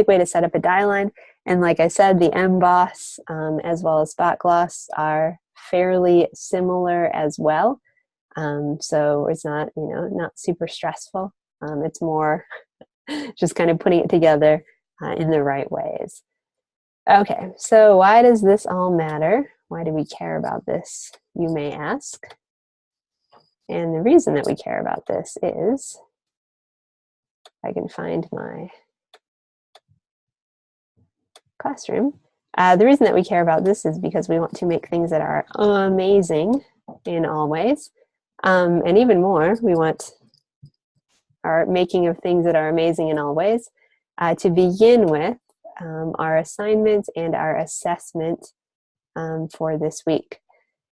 way to set up a die line. And like I said, the emboss as well as spot gloss are fairly similar as well. So it's not not super stressful. It's more just kind of putting it together in the right ways. Okay, so why does this all matter? Why do we care about this, you may ask? And the reason that we care about this is, if I can find my classroom. The reason that we care about this is because we want to make things that are amazing in all ways. And even more, we want our making of things that are amazing in all ways. To begin with, our assignment and our assessment for this week.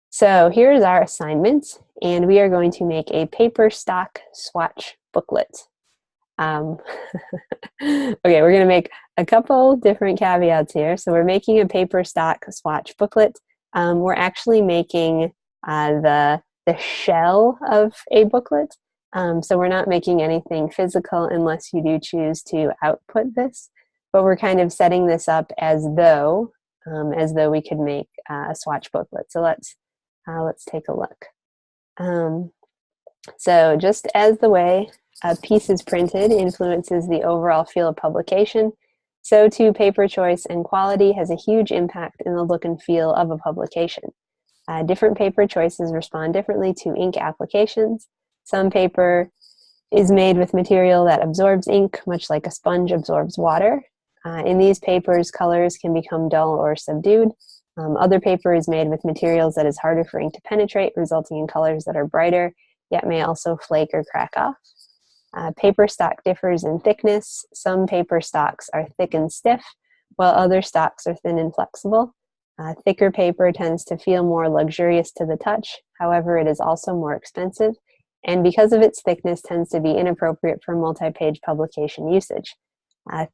So here's our assignment, and we are going to make a paper stock swatch booklet. Okay, we're going to make a couple different caveats here. So we're making a paper stock swatch booklet. We're actually making the shell of a booklet. So we're not making anything physical unless you do choose to output this. But we're kind of setting this up as though we could make a swatch booklet. So let's take a look. So just as the way a piece is printed influences the overall feel of publication, so too paper choice and quality has a huge impact in the look and feel of a publication. Different paper choices respond differently to ink applications. Some paper is made with material that absorbs ink, much like a sponge absorbs water. In these papers, colors can become dull or subdued. Other paper is made with materials that is harder for ink to penetrate, resulting in colors that are brighter, yet may also flake or crack off. Paper stock differs in thickness. Some paper stocks are thick and stiff, while other stocks are thin and flexible. Thicker paper tends to feel more luxurious to the touch. However, it is also more expensive, and because of its thickness tends to be inappropriate for multi-page publication usage.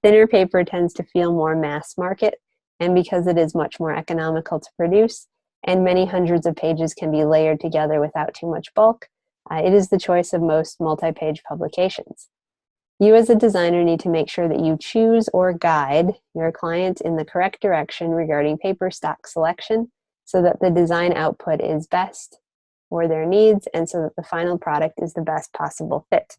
Thinner paper tends to feel more mass market, and because it is much more economical to produce, and many hundreds of pages can be layered together without too much bulk, it is the choice of most multi-page publications. You as a designer need to make sure that you choose or guide your client in the correct direction regarding paper stock selection so that the design output is best for their needs and so that the final product is the best possible fit.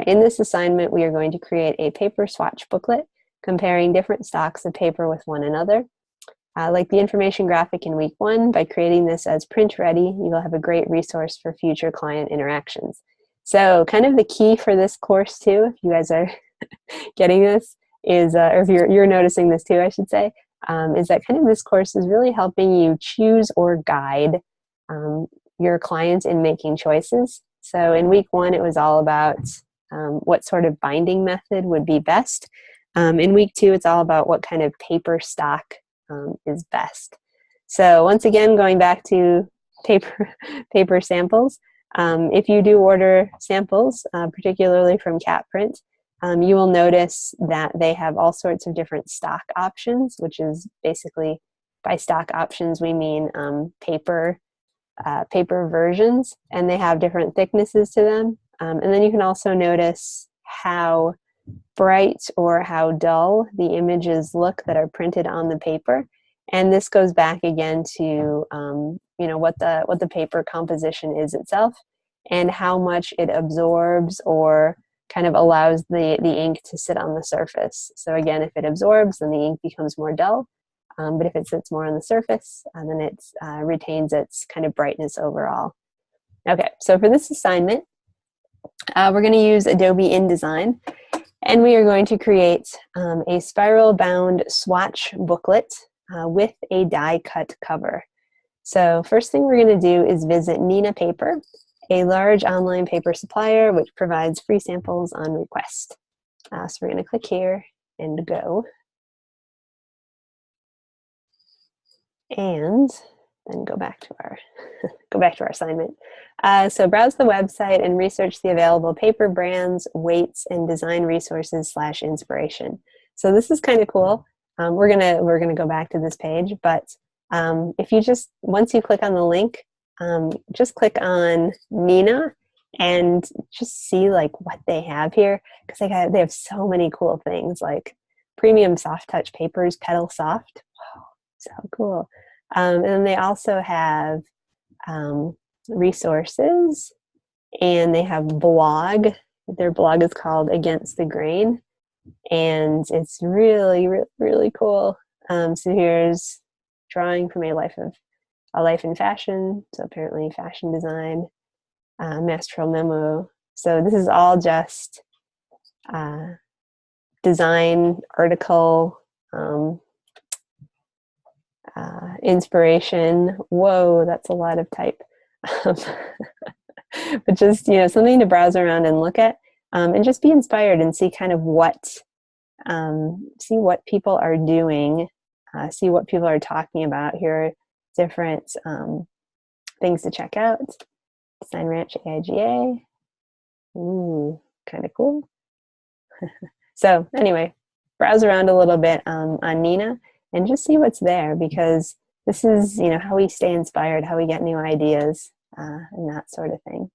In this assignment, we are going to create a paper swatch booklet comparing different stocks of paper with one another. Like the information graphic in week 1, by creating this as print ready, you will have a great resource for future client interactions. So kind of the key for this course too, if you guys are getting this, is, or if you're noticing this too, I should say, is that kind of this course is really helping you choose or guide your clients in making choices. So in week 1, it was all about what sort of binding method would be best. In week 2, it's all about what kind of paper stock is best. So once again, going back to paper samples, if you do order samples, particularly from Catprint, you will notice that they have all sorts of different stock options, which is basically, by stock options, we mean paper versions, and they have different thicknesses to them. And then you can also notice how bright or how dull the images look that are printed on the paper. And this goes back again to what the paper composition is itself, and how much it absorbs or kind of allows the ink to sit on the surface. So again, if it absorbs, then the ink becomes more dull. But if it sits more on the surface, then it retains its kind of brightness overall. Okay, so for this assignment, we're going to use Adobe InDesign, and we are going to create a spiral-bound swatch booklet with a die-cut cover. So first thing we're going to do is visit Neenah Paper, a large online paper supplier which provides free samples on request. So we're going to click here and go. And then go back to our assignment. So browse the website and research the available paper brands, weights, and design resources / inspiration. So this is kind of cool. We're gonna go back to this page, but if you once you click on the link, just click on Neenah and just see like what they have here, because they have so many cool things like premium soft touch papers, Pedal Soft. Wow, so cool. And then they also have resources, and they have blog. Their blog is called Against the Grain, and it's really, really, really cool. So here's drawing from a life in fashion. So apparently fashion design, masterful memo. So this is all just design, article, inspiration. Whoa, that's a lot of type. But just, something to browse around and look at, and just be inspired and see kind of see what people are doing, see what people are talking about. Here are different things to check out. Design Ranch AIGA. Ooh, kind of cool. So anyway, browse around a little bit on Neenah and just see what's there, because this is, how we stay inspired, how we get new ideas, and that sort of thing.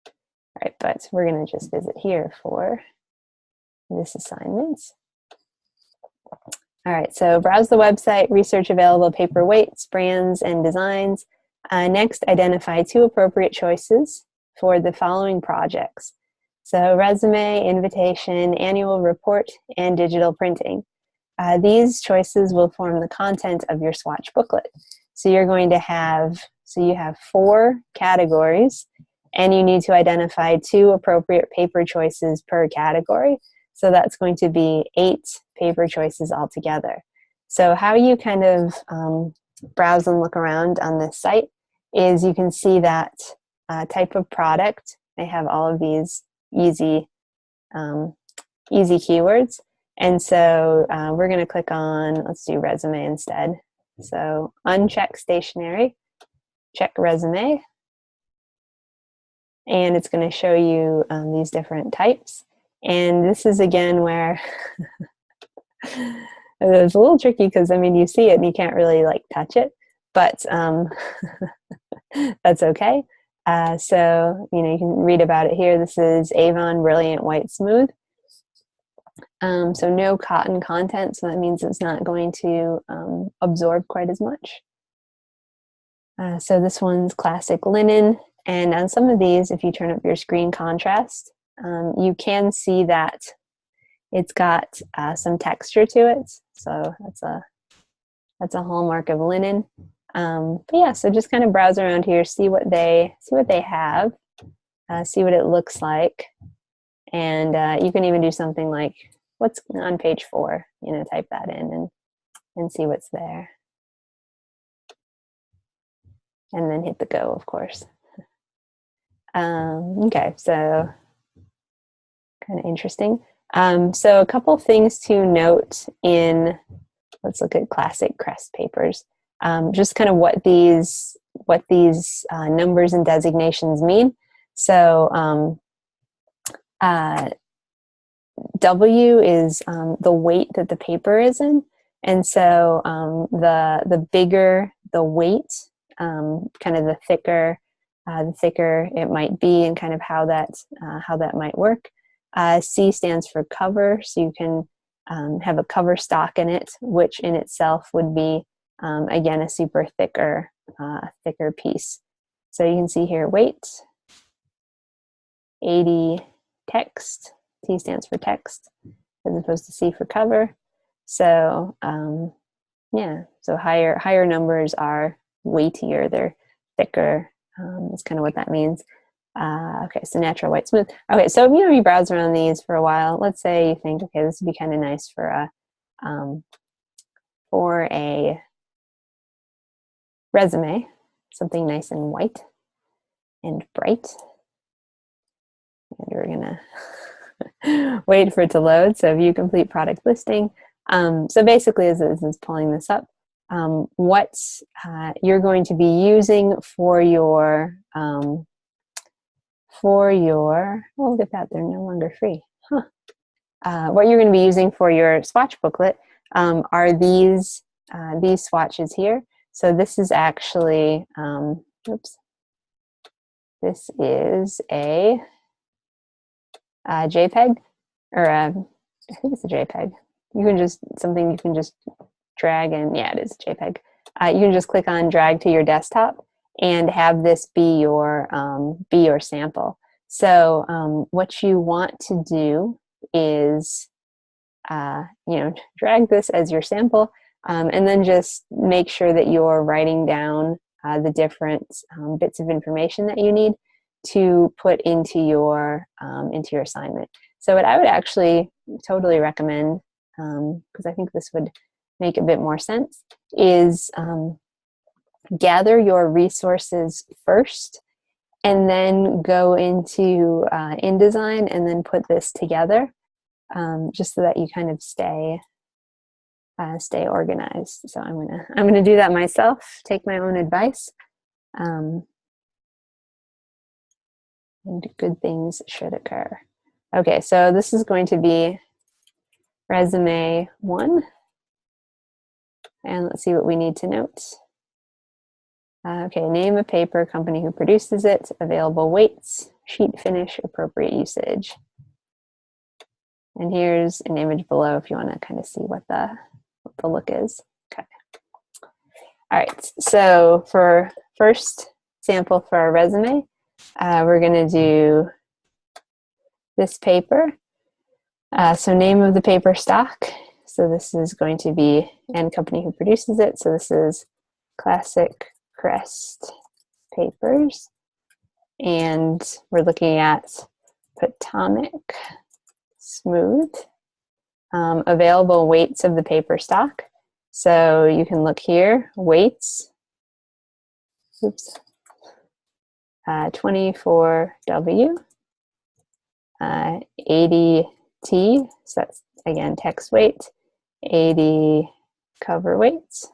All right, but we're going to just visit here for this assignment. All right, so browse the website, research available paper weights, brands, and designs. Next, identify 2 appropriate choices for the following projects. So resume, invitation, annual report, and digital printing. These choices will form the content of your swatch booklet. So you're going to have, you have 4 categories, and you need to identify 2 appropriate paper choices per category. So that's going to be 8 paper choices altogether. So how you kind of browse and look around on this site is you can see that type of product. They have all of these easy keywords. And so we're going to click on, let's do resume instead. So uncheck stationery, check resume, and it's going to show you these different types. And this is again where it's a little tricky, because you see it and you can't really touch it, but that's okay. So you can read about it here. This is Avon Brilliant White Smooth. So no cotton content, so that means it's not going to absorb quite as much. So this one's classic linen, and on some of these, if you turn up your screen contrast, you can see that it's got some texture to it. So that's a hallmark of linen. But yeah, so just kind of browse around here, see what they have, see what it looks like, and you can even do something like what's on page 4. Type that in, and and see what's there. And then hit the go, of course. Okay, so kind of interesting. So a couple things to note in, let's look at classic CREST papers. Just kind of what these numbers and designations mean. So W is the weight that the paper is in, and so the bigger the weight, kind of the thicker it might be, and kind of how that might work. C stands for cover, so you can have a cover stock in it, which in itself would be again a super thicker piece. So you can see here weight, 80 text. T stands for text as opposed to C for cover. So yeah, so higher numbers are weightier, they're thicker. That's kind of what that means. Okay, so natural white smooth. Okay, so you browse around these for a while. Let's say you think, okay, this would be kind of nice for a resume, something nice and white and bright. And we're gonna wait for it to load. So view complete product listing. So basically, as it is pulling this up, what you're going to be using for your oh, look at that, they're no longer free. Huh. What you're going to be using for your swatch booklet are these swatches here. So this is actually, oops, this is a JPEG, or I think it's a JPEG. You can just, something you can just drag and, yeah, it is a JPEG. You can just click on drag to your desktop and have this be your sample. So what you want to do is, drag this as your sample, and then just make sure that you're writing down the different bits of information that you need to put into your assignment. So what I would actually totally recommend, because I think this would make a bit more sense, is gather your resources first and then go into InDesign and then put this together, just so that you kind of stay organized. So I'm gonna do that myself, take my own advice, and good things should occur. Okay, so this is going to be resume 1, and let's see what we need to note. Okay, name of paper, company who produces it, available weights, sheet finish, appropriate usage. And here's an image below if you want to kind of see what the look is. Okay. All right, so for first sample for our resume, we're going to do this paper. So name of the paper stock. So this is going to be, and company who produces it. So this is Classic CREST papers. And we're looking at Potomac Smooth. Available weights of the paper stock. So you can look here, weights, oops, 24W, 80T, so that's again text weight, 80 cover weights.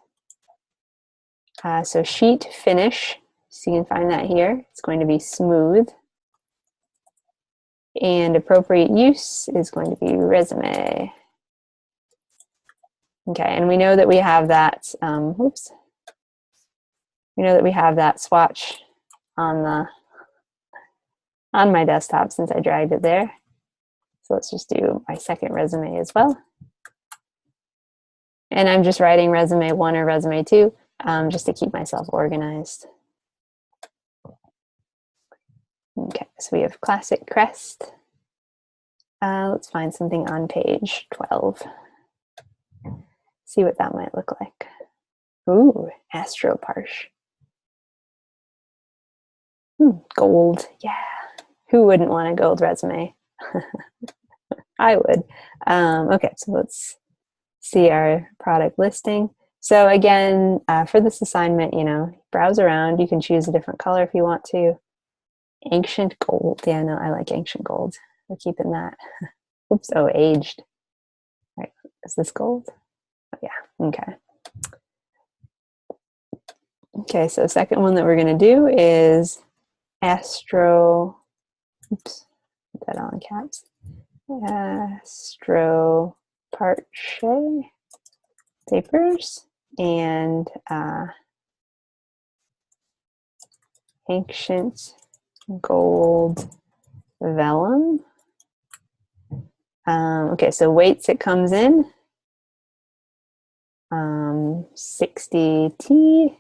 So sheet finish, so you can find that here, it's going to be smooth. And appropriate use is going to be resume. Okay, and we know that we have that, oops. We know that we have that swatch on my desktop since I dragged it there. So let's just do my second resume as well. And I'm just writing resume 1 or resume 2, just to keep myself organized. Okay, so we have Classic CREST. Let's find something on page 12. See what that might look like. Ooh, AstroParsh. Gold, yeah. Who wouldn't want a gold resume? I would. Okay, so let's see our product listing. So again, for this assignment, you know, browse around. You can choose a different color if you want to. Ancient gold. Yeah, no, I like ancient gold. We're keeping that. Oops, oh, aged. Right, is this gold? Oh, yeah, okay. Okay, so second one that we're gonna do is Astro, oops, put that on caps. Astro Parche papers and ancient gold vellum. Okay, so weights it comes in 60T,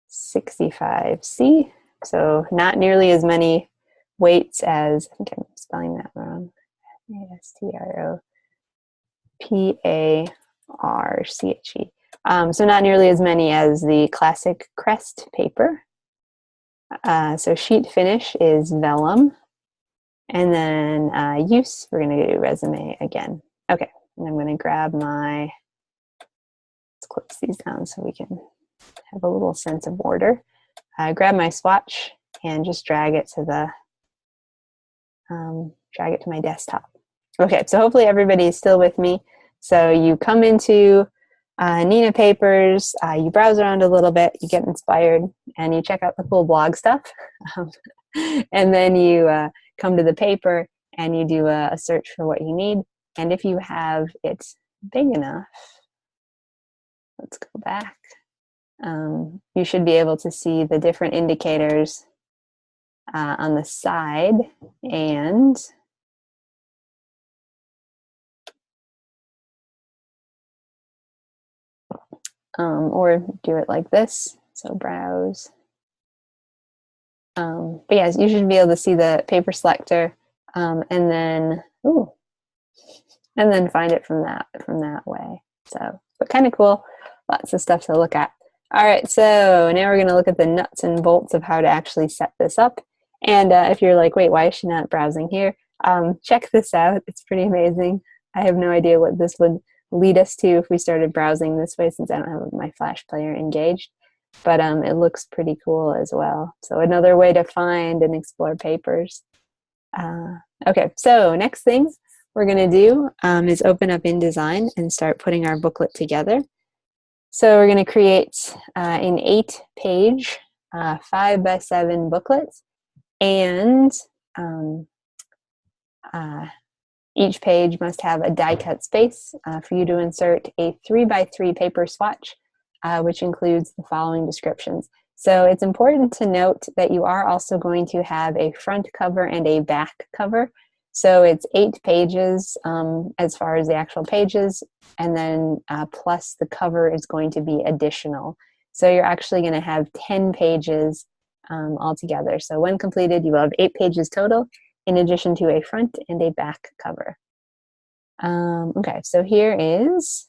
65C. So not nearly as many weights as, I think I'm spelling that wrong. ASTROPARCHE. So not nearly as many as the classic crest paper. So sheet finish is vellum. And then use, we're going to do resume again. Okay, and I'm going to grab my, let's close these down so we can have a little sense of order. Grab my swatch and just drag it to the, drag it to my desktop. Okay, so hopefully everybody is still with me. So you come into Neenah Papers, you browse around a little bit, you get inspired, and you check out the cool blog stuff. And then you come to the paper and you do a search for what you need. And if you have it big enough, let's go back. You should be able to see the different indicators on the side, and or do it like this. So browse. But yes, you should be able to see the paper selector, and then and then find it from that way. So, but kind of cool. Lots of stuff to look at. All right, so now we're going to look at the nuts and bolts of how to actually set this up. And if you're like, wait, why is she not browsing here? Check this out. It's pretty amazing. I have no idea what this would lead us to if we started browsing this way, since I don't have my Flash player engaged. But it looks pretty cool as well. So another way to find and explore papers. Okay, so next thing we're going to do is open up InDesign and start putting our booklet together. So we're going to create an 8-page 5x7 booklet, and each page must have a die cut space for you to insert a 3x3 paper swatch, which includes the following descriptions. So it's important to note that you are also going to have a front cover and a back cover. So it's 8 pages as far as the actual pages, and then plus the cover is going to be additional. So you're actually going to have 10 pages altogether. So when completed, you will have 8 pages total, in addition to a front and a back cover. Okay, so here is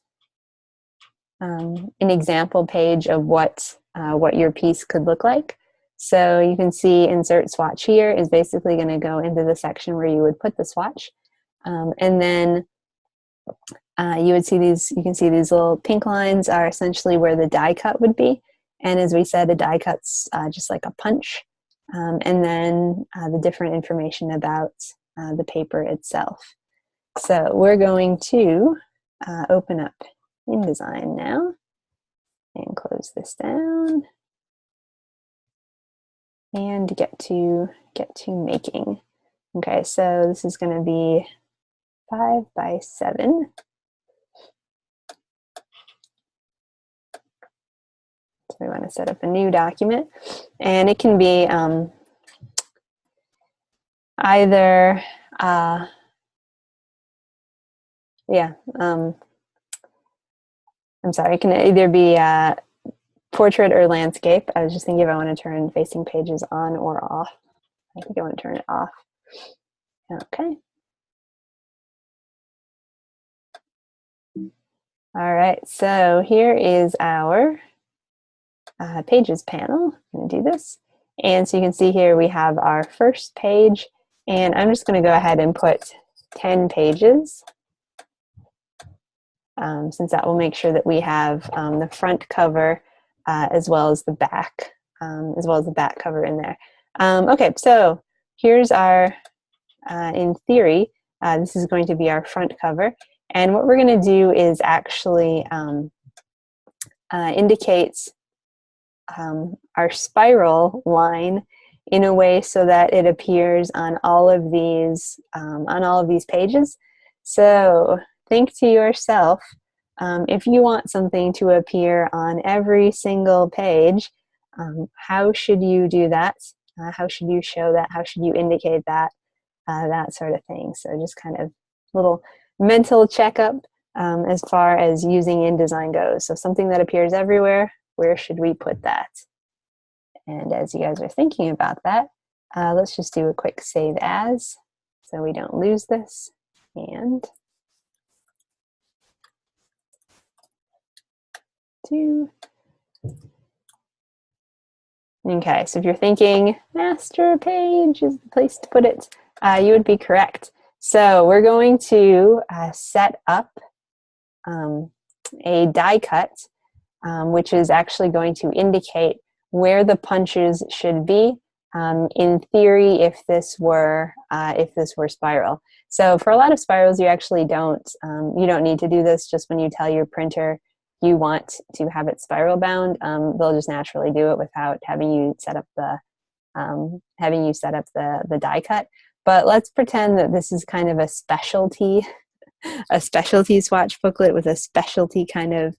an example page of what your piece could look like. So you can see insert swatch here is basically going to go into the section where you would put the swatch. And then you would see these, you can see these little pink lines are essentially where the die cut would be. And as we said, a die cut's just like a punch. And then the different information about the paper itself. So we're going to open up InDesign now and close this down and get to making. Okay, so this is going to be 5x7. So we want to set up a new document, and it can be either I'm sorry, it can either be portrait or landscape. I was just thinking if I want to turn facing pages on or off. I think I want to turn it off. Okay. All right, so here is our pages panel. I'm going to do this. And so you can see here we have our first page, and I'm just going to go ahead and put 10 pages. since that will make sure that we have the front cover as well as the back, cover in there. Okay, so here's our, in theory, this is going to be our front cover. And what we're going to do is actually indicate our spiral line in a way so that it appears on all of these pages. So think to yourself, if you want something to appear on every single page, how should you do that? How should you show that? How should you indicate that? That sort of thing. So just kind of little mental checkup as far as using InDesign goes. So something that appears everywhere, where should we put that? And as you guys are thinking about that, let's just do a quick save as so we don't lose this. And 2. Okay, so if you're thinking master page is the place to put it, you would be correct. So we're going to set up a die cut, which is actually going to indicate where the punches should be. In theory, if this were spiral. So for a lot of spirals, you actually don't need to do this. Just when you tell your printer you want to have it spiral bound, they'll just naturally do it without having you set up the die cut. But let's pretend that this is kind of a specialty swatch booklet with a specialty kind of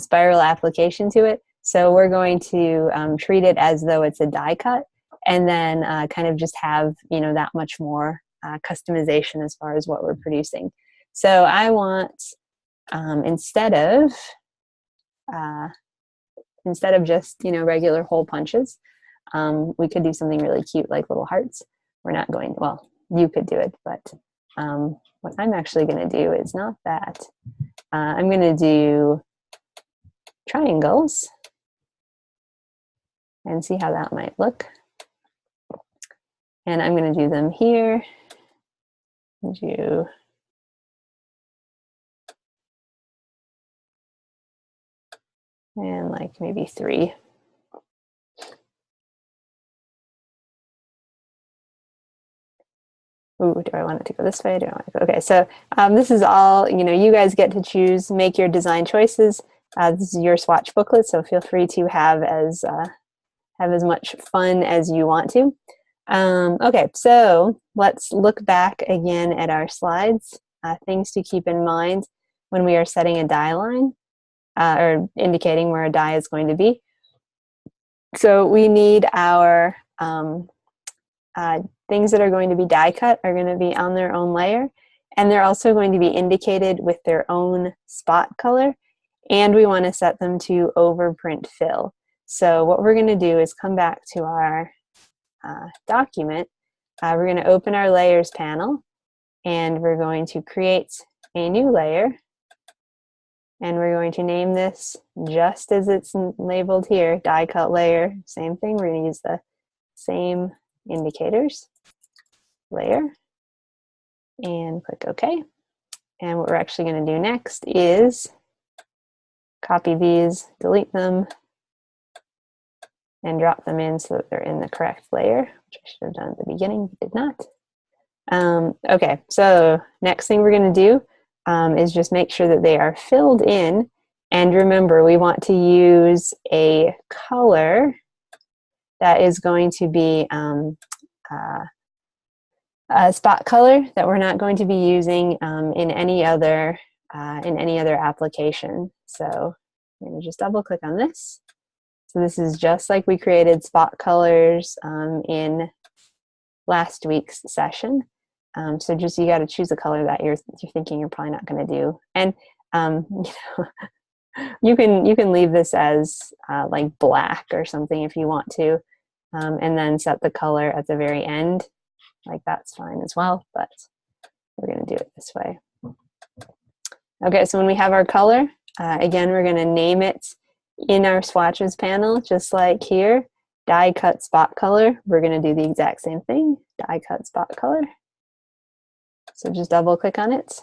spiral application to it. So we're going to treat it as though it's a die cut, and then kind of just have that much more customization as far as what we're producing. So I want instead of just regular hole punches, we could do something really cute like little hearts. We're not going. Well, you could do it, but what I'm actually going to do is not that. I'm going to do triangles and see how that might look. And I'm going to do them here. And like maybe 3. Ooh, do I want it to go this way? Do I want it to go? Okay, so this is all, you guys get to choose, make your design choices. This is your swatch booklet, so feel free to have as much fun as you want to. Okay, so let's look back again at our slides. Things to keep in mind when we are setting a die line or indicating where a die is going to be. So we need our things that are going to be die cut are going to be on their own layer, and they're also going to be indicated with their own spot color, and we want to set them to overprint fill. So what we're going to do is come back to our document. We're going to open our layers panel, and we're going to create a new layer, and we're going to name this just as it's labeled here, die cut layer. Same thing, we're going to use the same indicators, layer, and click OK. And what we're actually going to do next is copy these, delete them, and drop them in so that they're in the correct layer, which I should have done at the beginning, but did not. Okay, so next thing we're going to do is just make sure that they are filled in. And remember, we want to use a color that is going to be a spot color that we're not going to be using in any other application. So I'm going to just double click on this. So this is just like we created spot colors in last week's session. So just you got to choose a color that you're thinking you're probably not going to do, and you can leave this as like black or something if you want to, and then set the color at the very end. Like that's fine as well, but we're going to do it this way. Okay, so when we have our color, again, we're going to name it in our swatches panel, just like here, die cut spot color. We're going to do the exact same thing, die cut spot color. So just double click on it.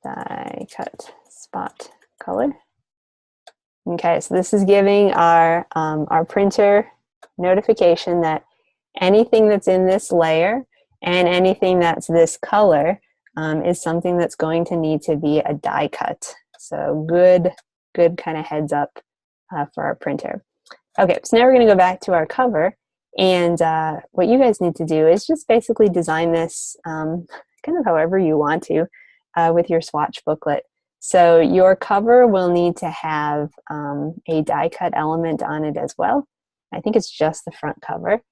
die cut spot color. Okay, so this is giving our printer notification that anything that's in this layer and anything that's this color is something that's going to need to be a die cut. So good kind of heads up for our printer. Okay, so now we're going to go back to our cover, and what you guys need to do is just basically design this kind of however you want to with your swatch booklet. So your cover will need to have a die cut element on it as well. I think it's just the front cover.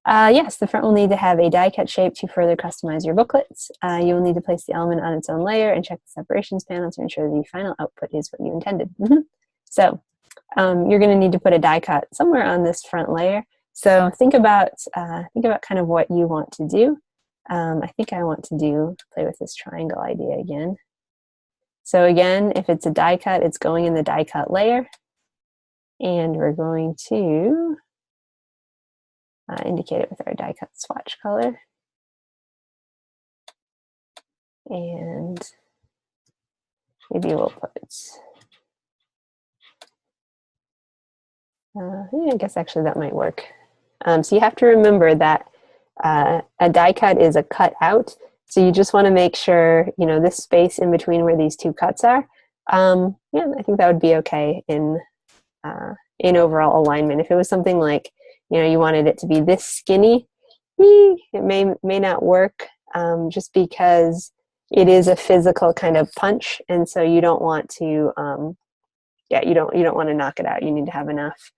Yes, the front will need to have a die cut shape to further customize your booklets. You will need to place the element on its own layer and check the separations panel to ensure the final output is what you intended. So you're going to need to put a die cut somewhere on this front layer. So think about kind of what you want to do. I think I want to play with this triangle idea again. So again, if it's a die cut, it's going in the die cut layer. And we're going to indicate it with our die cut swatch color. And maybe we'll put, yeah, I guess actually that might work. So you have to remember that a die cut is a cut out. So you just want to make sure, you know, this space in between where these two cuts are, yeah, I think that would be okay in overall alignment. If it was something like, you know, you wanted it to be this skinny, it may not work just because it is a physical kind of punch, and so you don't want to, yeah, you don't want to knock it out. You need to have enough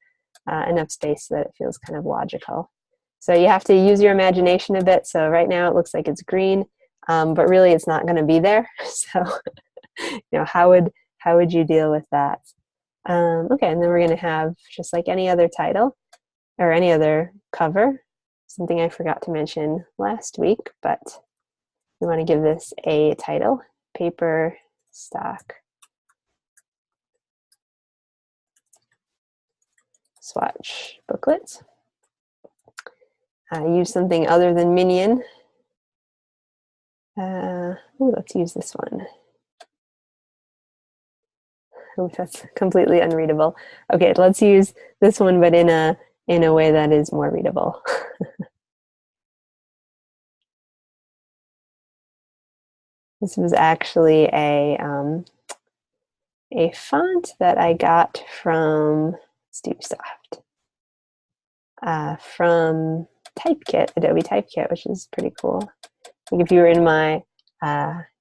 space so that it feels kind of logical. So you have to use your imagination a bit. So right now it looks like it's green, but really it's not going to be there. So, you know, how would you deal with that? Okay, and then we're going to have, just like any other title or any other cover, something I forgot to mention last week, but we want to give this a title, Paper Stock Swatch Booklet. Use something other than Minion. Let's use this one. Oh, that's completely unreadable. Okay, let's use this one, but in a way that is more readable. This was actually a font that I got from StupSoft, from Typekit, Adobe Typekit, which is pretty cool. I think if you were in my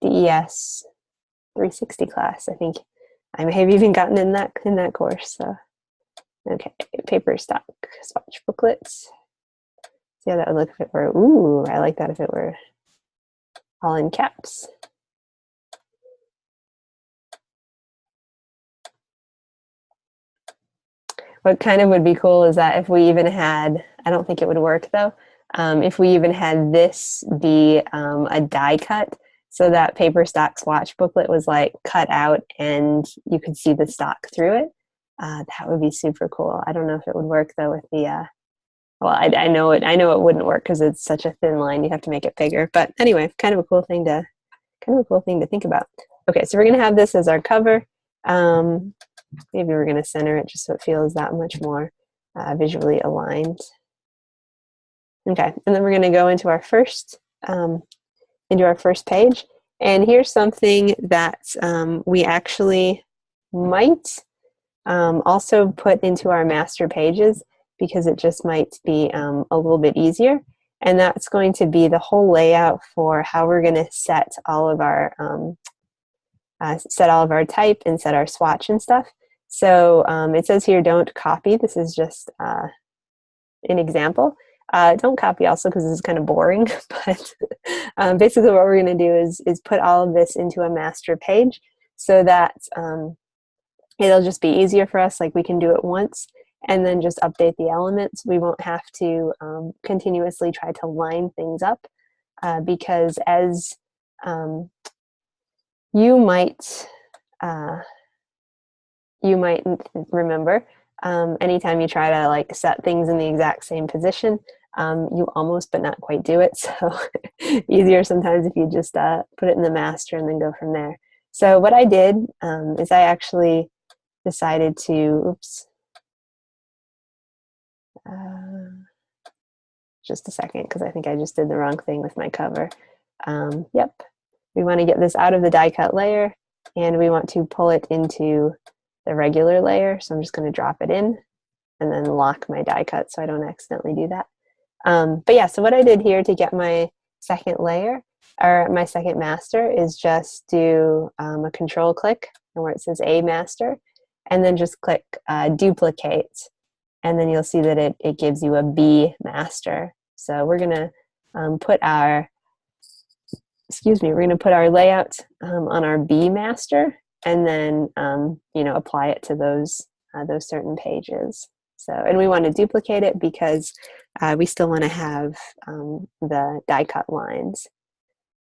DES 360 class, I think I may have even gotten in that course. So, okay, Paper Stock Swatch Booklets. See how that would look if it were. Ooh, I like that if it were all in caps. What kind of would be cool is that if we even had, I don't think it would work though, if we even had this be a die cut, so that Paper Stock Swatch Booklet was like cut out and you could see the stock through it. That would be super cool. I don't know if it would work though with the, well, I know it wouldn't work because it's such a thin line. You have to make it bigger. But anyway, kind of a cool thing to think about. Okay, so we're gonna have this as our cover. Maybe we're going to center it just so it feels that much more visually aligned. Okay, and then we're going to go into our first page. And here's something that we actually might also put into our master pages because it just might be a little bit easier. And that's going to be the whole layout for how we're going to set all of our type and set our swatch and stuff. So it says here, don't copy. This is just an example. Don't copy also because this is kind of boring, but basically what we're going to do is put all of this into a master page so that it'll just be easier for us. Like we can do it once and then just update the elements. We won't have to continuously try to line things up because as you might remember, anytime you try to like set things in the exact same position, you almost but not quite do it. So easier sometimes if you just put it in the master and then go from there. So what I did is I actually decided to, oops, just a second, because I think I just did the wrong thing with my cover. Yep, we want to get this out of the die cut layer, and we want to pull it into the regular layer. So I'm just going to drop it in and then lock my die cut so I don't accidentally do that. But yeah, so what I did here to get my second layer, or my second master, is just do a control click where it says A master, and then just click duplicate, and then you'll see that it gives you a B master. So we're gonna put our, we're gonna put our layout on our B master, and then apply it to those certain pages. So, and we want to duplicate it because we still want to have the die cut lines.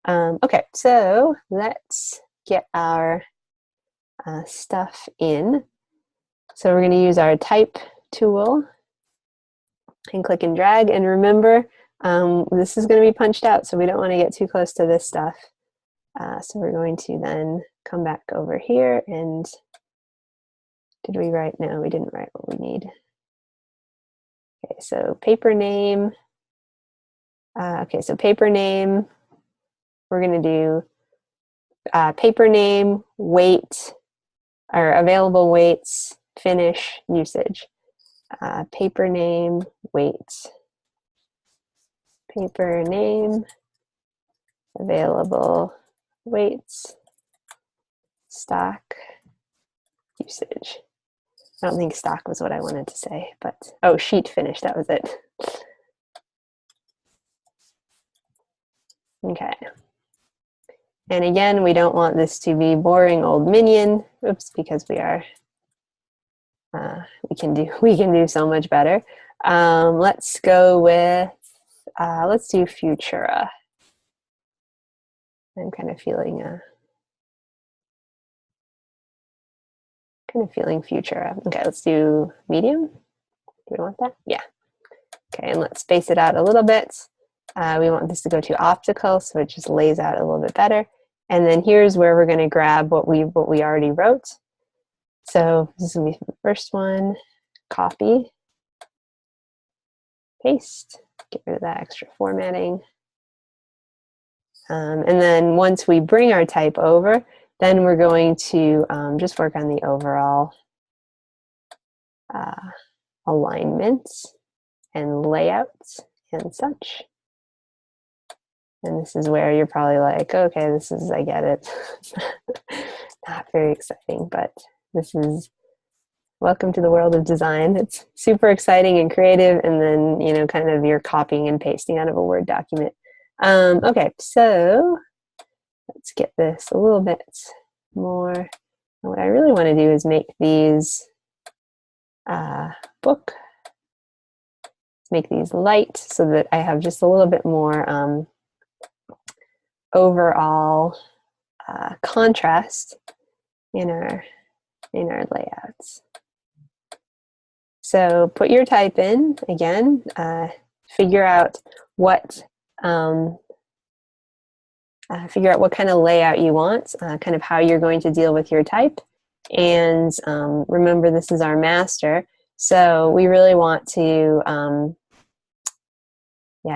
Okay, so let's get our stuff in. So we're going to use our type tool and click and drag. And remember, this is going to be punched out, so we don't want to get too close to this stuff. So we're going to then come back over here, and did we write? No, we didn't write what we need. Okay, so paper name. Okay, so paper name, we're going to do paper name, weight, or available weights, finish, usage. Paper name, weight. Paper name, available weights, stock, usage. I don't think stock was what I wanted to say, but, oh, sheet finish, that was it. Okay. And again, we don't want this to be boring old minion. Oops, because we are, we can do so much better. Let's go with, let's do Futura. I'm kind of feeling Futura. Okay, let's do medium. Do we want that? Yeah. Okay, and let's space it out a little bit. We want this to go to optical, so it just lays out a little bit better. And then here's where we're going to grab what we already wrote. So this is going to be the first one. Copy, paste, get rid of that extra formatting. And then once we bring our type over, then we're going to just work on the overall alignment and layouts and such. And this is where you're probably like, okay, this is, I get it. Not very exciting, but this is, welcome to the world of design. It's super exciting and creative, and then, kind of you're copying and pasting out of a Word document. Okay, so let's get this a little bit more. And what I really want to do is make these make these light so that I have just a little bit more overall contrast in our layouts. So put your type in again. Figure out what kind of layout you want, kind of how you're going to deal with your type. And remember, this is our master, so we really want to,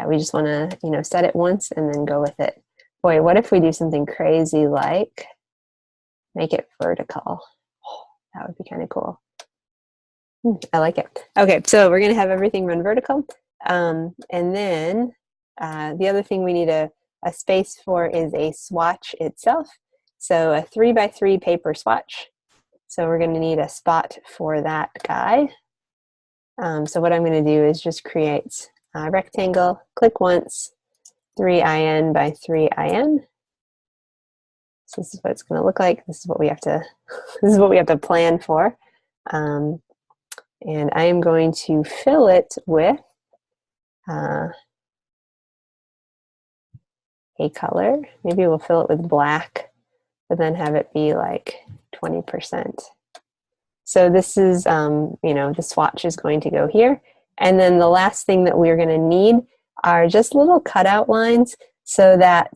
we just want to, set it once and then go with it. Boy, what if we do something crazy like make it vertical? Oh, that would be kind of cool. I like it. Okay, so we're going to have everything run vertical. And then the other thing we need a space for is a swatch itself. So a 3x3 paper swatch. So we're going to need a spot for that guy. So what I'm going to do is just create a rectangle, click once, 3in by 3in. So this is what it's going to look like. This is what we have to. This is what we have to plan for. And I am going to fill it with a color. Maybe we'll fill it with black, but then have it be like 20%. So this is, the swatch is going to go here. And then the last thing that we're going to need are just little cutout lines so that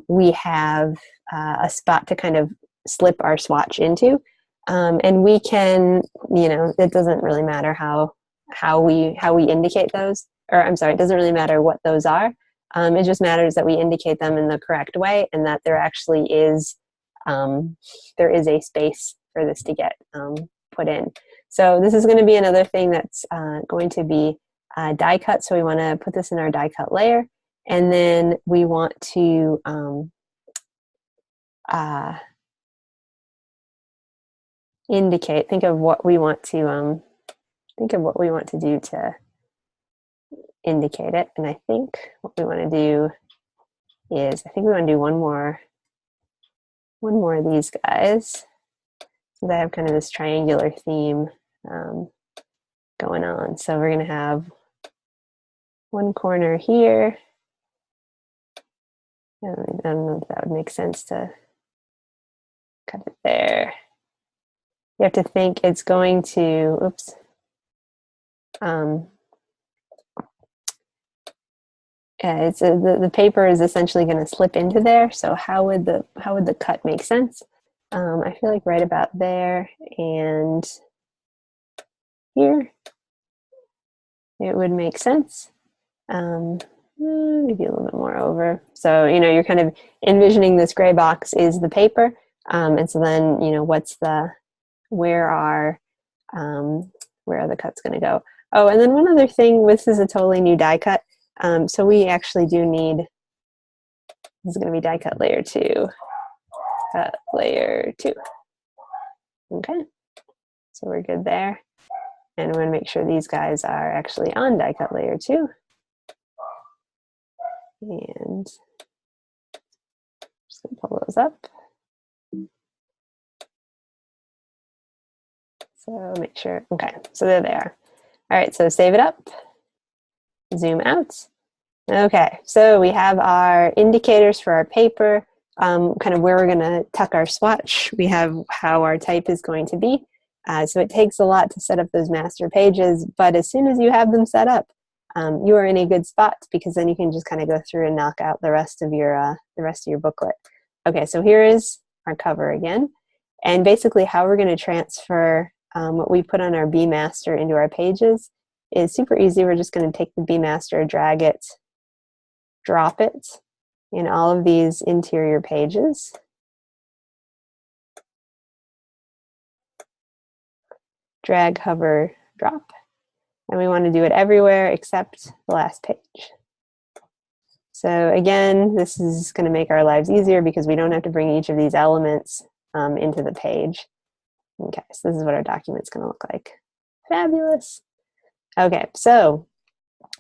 we have a spot to kind of slip our swatch into. And we can, it doesn't really matter how we indicate those, or I'm sorry, it doesn't really matter what those are. It just matters that we indicate them in the correct way, and that there actually is a space for this to get put in. So this is going to be another thing that's going to be die cut. So we want to put this in our die cut layer, and then we want to indicate. Think of what we want to do to indicate it. And I think what we want to do is, I think we want to do one more of these guys. So they have kind of this triangular theme going on. So we're going to have one corner here. I don't know if that would make sense to cut it there. You have to think it's going to, oops. The paper is essentially going to slip into there. So how would the cut make sense? I feel like right about there and here, it would make sense. Maybe a little bit more over. So, you're kind of envisioning this gray box is the paper. And so then, where are the cuts going to go? Oh, and then one other thing, this is a totally new die cut. So we actually do need, this is going to be die cut layer 2. Cut layer 2. Okay, so we're good there. And we're going to make sure these guys are actually on die cut layer 2. And just going to pull those up. So make sure, okay, so there they are. All right, so save it up, zoom out. Okay, so we have our indicators for our paper, kind of where we're gonna tuck our swatch. We have how our type is going to be. So it takes a lot to set up those master pages, but as soon as you have them set up, you are in a good spot, because then you can just kind of go through and knock out the rest of your booklet. Okay, so here is our cover again, and basically how we're going to transfer what we put on our B-Master into our pages is super easy. We're just going to take the B-Master, drag it, drop it in all of these interior pages. Drag, hover, drop. And we want to do it everywhere except the last page. So again, this is going to make our lives easier because we don't have to bring each of these elements into the page. Okay, so this is what our document's going to look like. Fabulous. Okay, so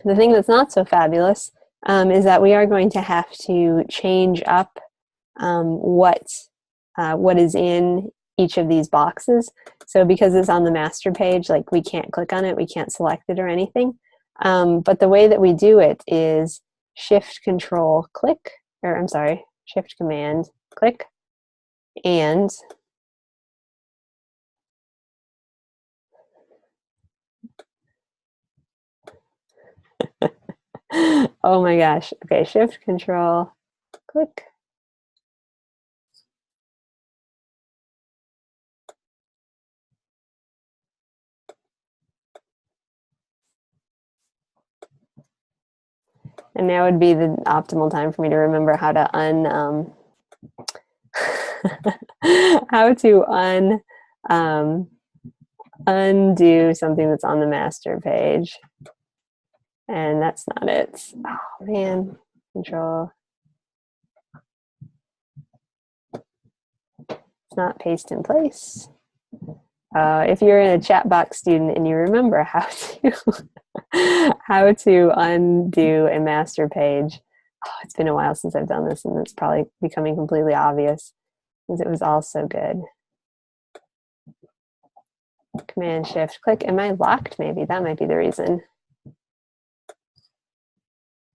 the thing that's not so fabulous is that we are going to have to change up what is in each of these boxes. So because it's on the master page, like we can't click on it, we can't select it or anything. But the way that we do it is Shift Control click, or I'm sorry, Shift Command click, and oh my gosh. Okay, Shift Control click. And now would be the optimal time for me to remember how to undo something that's on the master page. And that's not it. Oh man, Control. It's not paste in place. If you're a chat box student and you remember how to undo a master page, it's been a while since I've done this, and it's probably becoming completely obvious because it was all so good. Command Shift click. Am I locked? Maybe that might be the reason.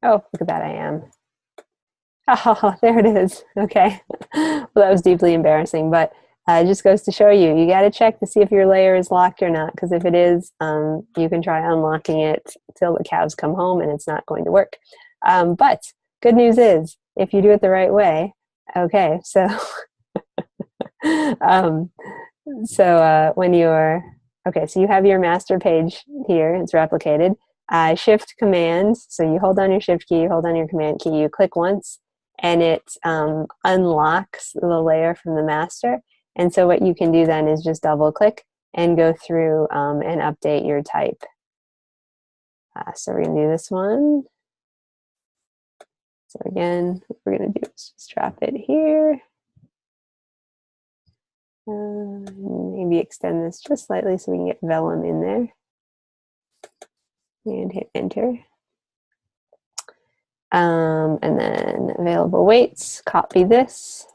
Oh, look at that, I am. Oh, there it is. Okay. Well, that was deeply embarrassing, but it just goes to show you got to check to see if your layer is locked or not, because if it is, you can try unlocking it till the cows come home and it's not going to work. But good news is, if you do it the right way, okay, so um, when you're, okay, so you have your master page here, it's replicated. Shift command, so you hold down your shift key, hold down your command key, you click once, and it unlocks the layer from the master. And so what you can do then is just double click and go through and update your type. So we're gonna do this one. So again, what we're gonna do is just drop it here. Maybe extend this just slightly so we can get vellum in there. And hit enter. And then available weights, copy this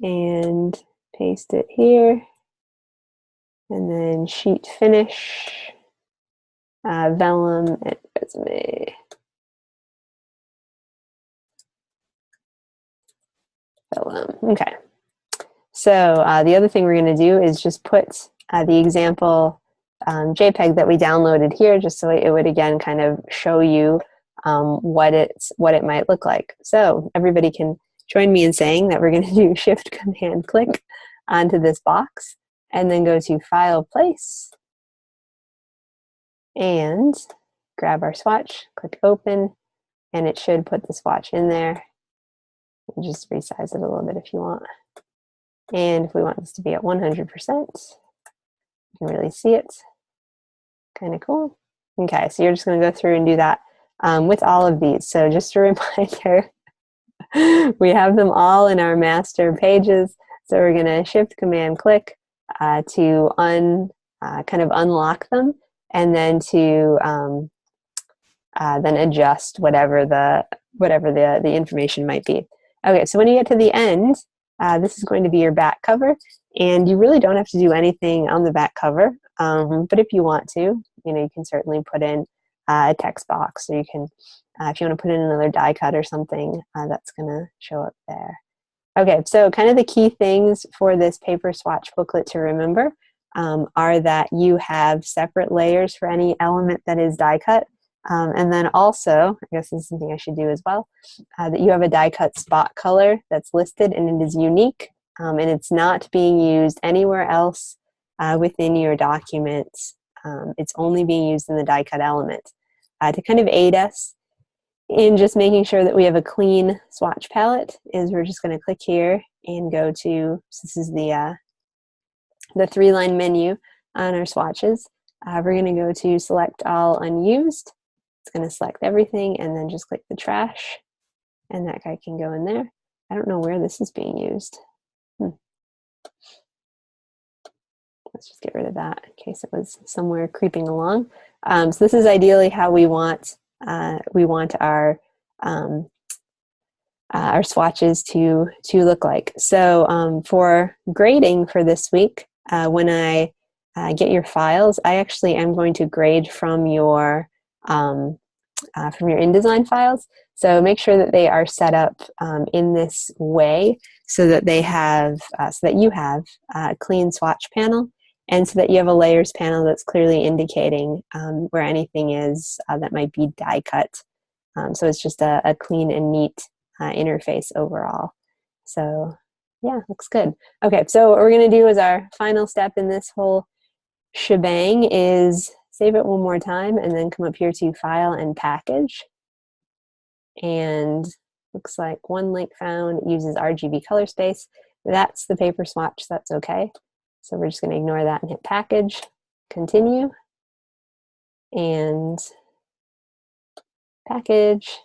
and paste it here. And then sheet finish, vellum and resume. Vellum, okay. So the other thing we're gonna do is just put the example JPEG that we downloaded here, just so it would again kind of show you what it might look like. So everybody can join me in saying that we're going to do Shift Command click onto this box and then go to File, Place, and grab our swatch, click Open, and it should put the swatch in there. And just resize it a little bit if you want. And if we want this to be at 100%, you can really see it. Kind of cool. Okay, so you're just going to go through and do that with all of these. So just a reminder, we have them all in our master pages. So we're going to Shift Command click to kind of unlock them, and then to then adjust whatever the information might be. Okay, so when you get to the end, this is going to be your back cover, and you really don't have to do anything on the back cover. But if you want to, you can certainly put in a text box, or you can, if you want to put in another die cut or something, that's going to show up there. Okay, so kind of the key things for this paper swatch booklet to remember are that you have separate layers for any element that is die cut. And then also, I guess this is something I should do as well, that you have a die cut spot color that's listed and it is unique, and it's not being used anywhere else within your documents. It's only being used in the die cut element. To kind of aid us in just making sure that we have a clean swatch palette, is we're just going to click here and go to, so this is the 3-line menu on our swatches. We're going to go to select all unused. It's going to select everything and then just click the trash, and that guy can go in there. I don't know where this is being used. Let's just get rid of that in case it was somewhere creeping along. So this is ideally how we want our swatches to look like. So for grading for this week, when I get your files, I actually am going to grade from your InDesign files. So make sure that they are set up in this way, so that they have, so that you have a clean swatch panel, and so that you have a layers panel that's clearly indicating where anything is that might be die cut. So it's just a clean and neat interface overall. So yeah, looks good. Okay, so what we're going to do as our final step in this whole shebang is save it one more time and then come up here to File and Package. And looks like one link found uses RGB color space. That's the paper swatch, that's okay. So we're just going to ignore that and hit Package, Continue, and Package,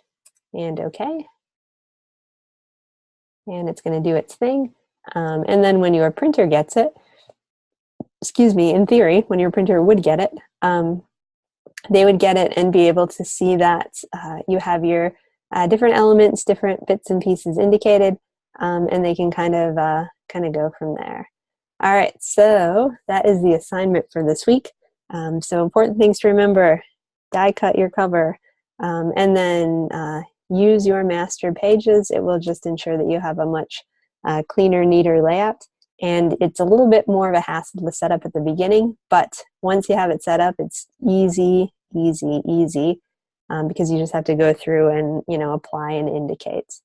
and OK. And it's going to do its thing. And then when your printer gets it, excuse me, in theory, when your printer would get it, they would get it and be able to see that you have your different elements, different bits and pieces indicated, and they can kind of go from there. All right, so that is the assignment for this week. So important things to remember: die cut your cover, and then use your master pages. It will just ensure that you have a much cleaner, neater layout. And it's a little bit more of a hassle to set up at the beginning, but once you have it set up, it's easy, easy, easy, because you just have to go through and apply and indicate.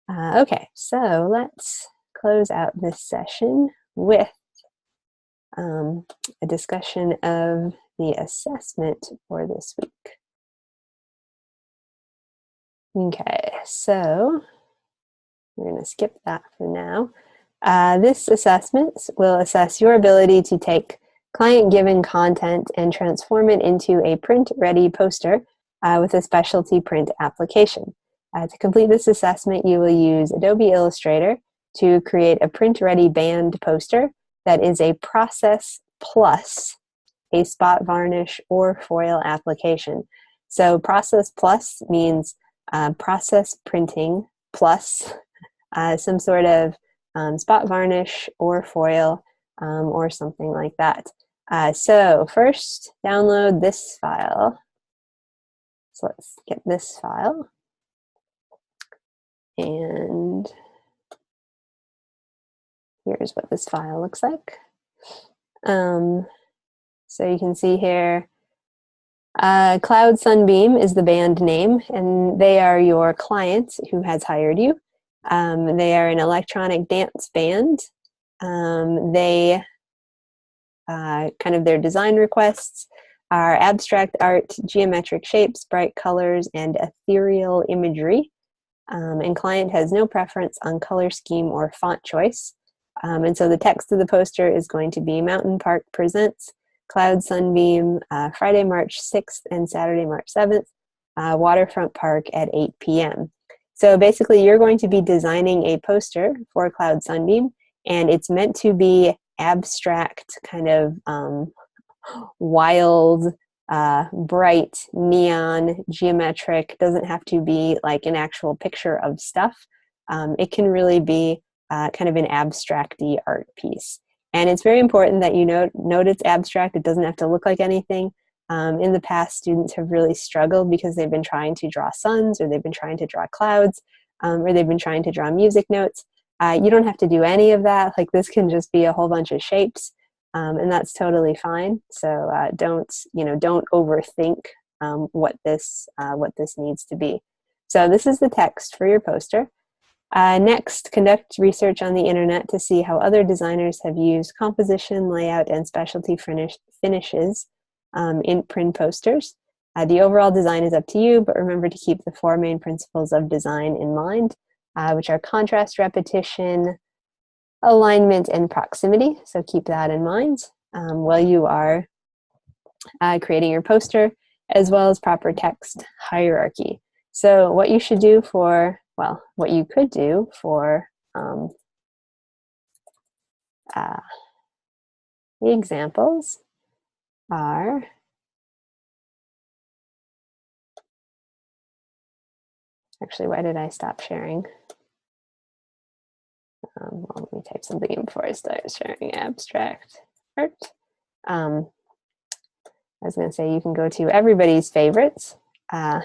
Okay, so let's close out this session with a discussion of the assessment for this week. Okay, so we're going to skip that for now. This assessment will assess your ability to take client-given content and transform it into a print-ready poster with a specialty print application. To complete this assessment, you will use Adobe Illustrator to create a print-ready band poster that is a process plus a spot varnish or foil application. So process plus means process printing plus some sort of spot varnish or foil or something like that. So first, download this file. So let's get this file. And here's what this file looks like. So you can see here, Cloud Sunbeam is the band name, and they are your client who has hired you. They are an electronic dance band. They kind of their design requests are abstract art, geometric shapes, bright colors, and ethereal imagery. And client has no preference on color scheme or font choice. And so the text of the poster is going to be Mountain Park Presents Cloud Sunbeam, Friday, March 6th and Saturday, March 7th, Waterfront Park at 8 p.m. So basically you're going to be designing a poster for Cloud Sunbeam, and it's meant to be abstract, kind of wild, bright, neon, geometric. Doesn't have to be like an actual picture of stuff. It can really be kind of an abstract-y art piece. And it's very important that you note it's abstract. It doesn't have to look like anything. In the past, students have really struggled because they've been trying to draw suns, or they've been trying to draw clouds, or they've been trying to draw music notes. You don't have to do any of that. Like, this can just be a whole bunch of shapes, and that's totally fine. So don't overthink what this needs to be. So this is the text for your poster. Next, conduct research on the internet to see how other designers have used composition, layout, and specialty finishes in print posters. The overall design is up to you, but remember to keep the 4 main principles of design in mind, which are contrast, repetition, alignment, and proximity. So keep that in mind while you are creating your poster, as well as proper text hierarchy. So what you should do for, well, what you could do for the examples are, actually, why did I stop sharing? Well, let me type something in before I start sharing abstract art. I was going to say you can go to everybody's favorites. And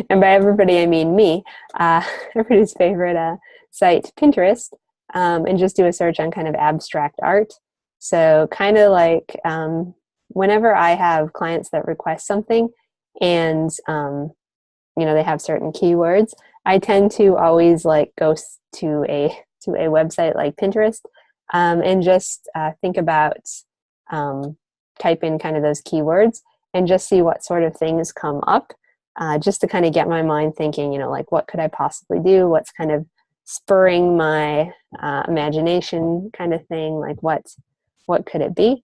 by everybody, I mean me, everybody's favorite site, Pinterest, and just do a search on kind of abstract art. So kind of like whenever I have clients that request something and, they have certain keywords, I tend to always like go to a website like Pinterest and just think about, type in kind of those keywords and just see what sort of things come up. Just to kind of get my mind thinking, like what could I possibly do? What's kind of spurring my imagination kind of thing? Like what could it be?